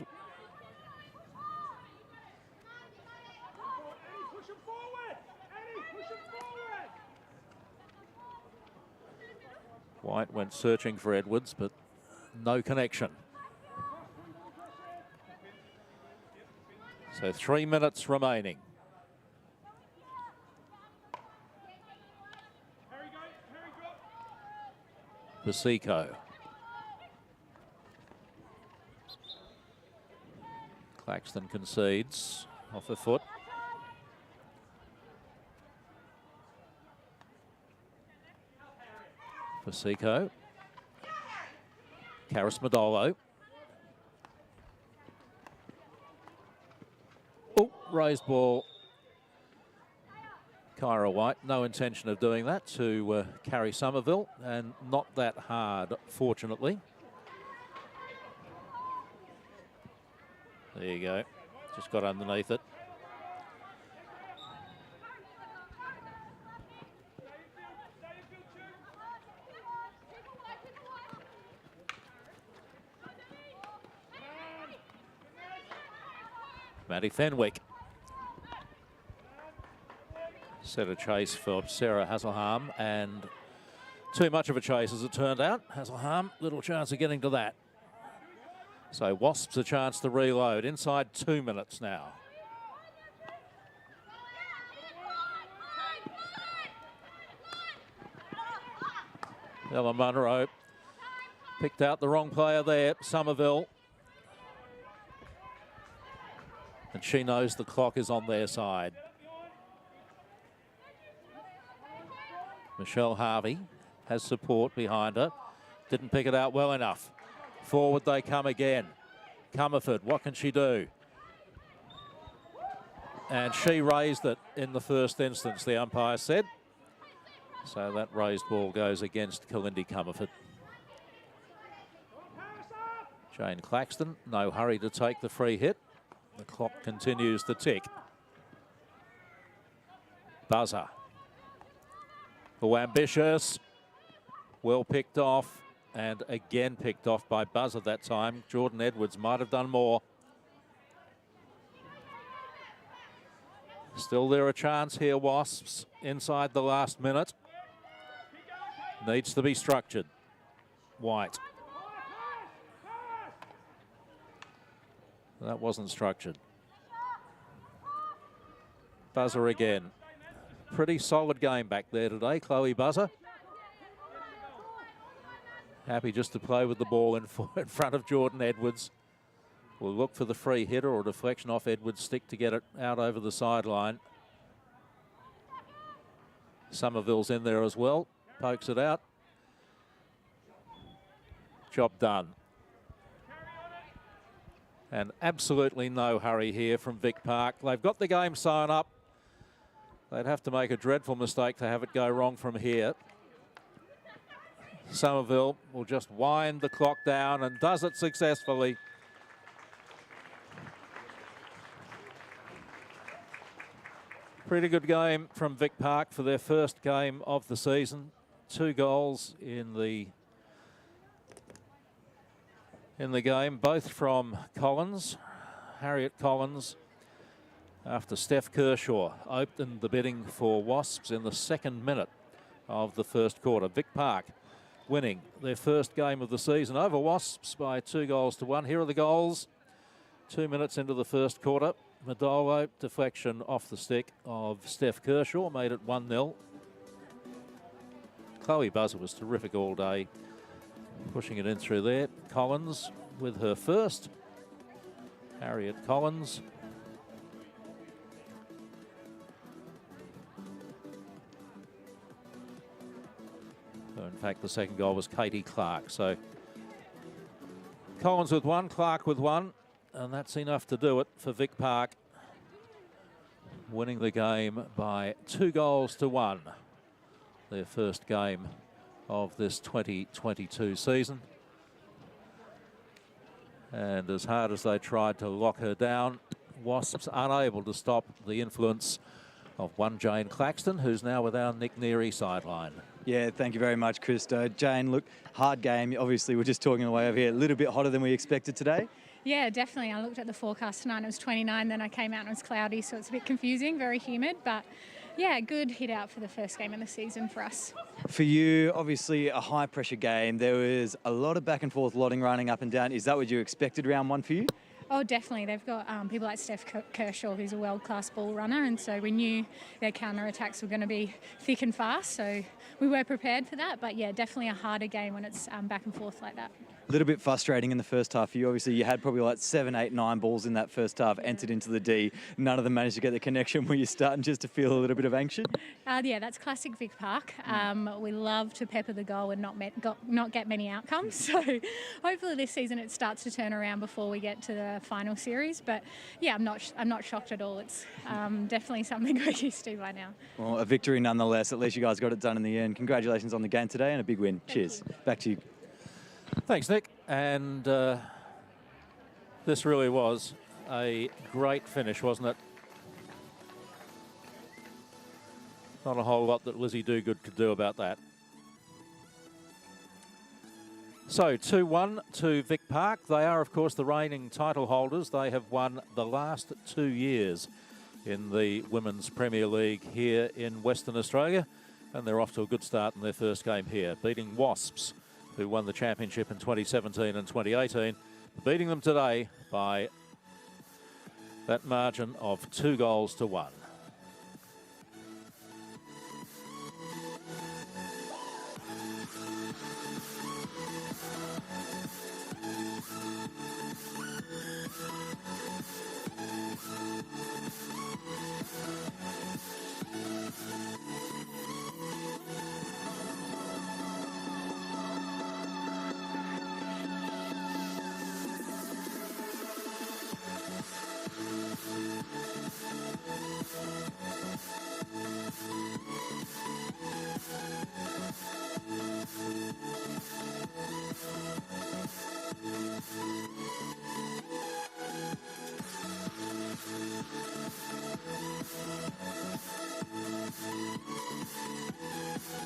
White went searching for Edwards, but no connection. So 3 minutes remaining. Basico. Claxton concedes off the foot. Basico. Karis Madolo. Oh, raised ball. Kyra White, no intention of doing that to Carrie Somerville, and not that hard, fortunately. There you go. Just got underneath it. Maddie Fenwick. Set a chase for Sarah Hasselham, and too much of a chase as it turned out. Hasselham, little chance of getting to that. So Wasps a chance to reload inside 2 minutes now. Ella Munro picked out the wrong player there, Somerville. And she knows the clock is on their side. Michelle Harvey has support behind her. Didn't pick it out well enough. Forward they come again. Comerford, what can she do? And she raised it in the first instance, the umpire said. So that raised ball goes against Kalindi Comerford. Jane Claxton, no hurry to take the free hit. The clock continues to tick. Buzzer. Oh, ambitious. Well picked off, and again picked off by Buzzer that time. Jordan Edwards might have done more. Still there a chance here, Wasps, inside the last minute. Needs to be structured. White. That wasn't structured. Buzzer again. Pretty solid game back there today, Chloe Buzzer. Happy just to play with the ball in front of Jordan Edwards. We'll look for the free hitter or deflection off Edwards' stick to get it out over the sideline. Somerville's in there as well. Pokes it out. Job done. And absolutely no hurry here from Vic Park. They've got the game sewn up. They'd have to make a dreadful mistake to have it go wrong from here. Somerville will just wind the clock down and does it successfully. Pretty good game from Vic Park for their first game of the season. 2 goals in the game, both from Collins, Harriet Collins, after Steph Kershaw opened the bidding for WASPS in the 2nd minute of the first quarter. Vic Park winning their first game of the season over WASPS by 2-1. Here are the goals. 2 minutes into the first quarter. Madolo, deflection off the stick of Steph Kershaw, made it 1-0. Chloe Buzzer was terrific all day, pushing it in through there. Collins with her first. Harriet Collins. In fact, the second goal was Katie Clark. So Collins with 1, Clark with 1, and that's enough to do it for Vic Park, winning the game by 2-1. Their first game of this 2022 season. And as hard as they tried to lock her down, WASPs unable to stop the influence of one Jane Claxton, who's now with our Nick Neary sideline. Yeah, thank you very much, Christo. Jane, look, hard game. Obviously, we're just talking away over here. A little bit hotter than we expected today. Yeah, definitely. I looked at the forecast tonight and it was 29, then I came out and it was cloudy, so it's a bit confusing, very humid, but yeah, good hit out for the first game of the season for us. For you, obviously a high pressure game. There was a lot of back and forth lotting running up and down. Is that what you expected round 1 for you? Oh, definitely. They've got people like Steph Kershaw, who's a world-class ball runner, and so we knew their counter-attacks were going to be thick and fast, so we were prepared for that. But yeah, definitely a harder game when it's back and forth like that. A little bit frustrating in the first half for you. Obviously, you had probably like 7, 8, 9 balls in that first half entered into the D. None of them managed to get the connection. Were you starting just to feel a little bit of anxious? Yeah, that's classic Vic Park. We love to pepper the goal and not get many outcomes. So hopefully this season it starts to turn around before we get to the final series. But yeah, I'm not shocked at all. It's definitely something we're used to by now. Well, a victory nonetheless. At least you guys got it done in the end. Congratulations on the game today and a big win. Cheers. Back to you. Thanks, Nick. And this really was a great finish, wasn't it? Not a whole lot that Lizzie Dogood could do about that. So 2-1 to Vic Park. They are, of course, the reigning title holders. They have won the last 2 years in the Women's Premier League here in Western Australia. And they're off to a good start in their first game here, beating WASPS, who won the championship in 2017 and 2018, beating them today by that margin of 2-1.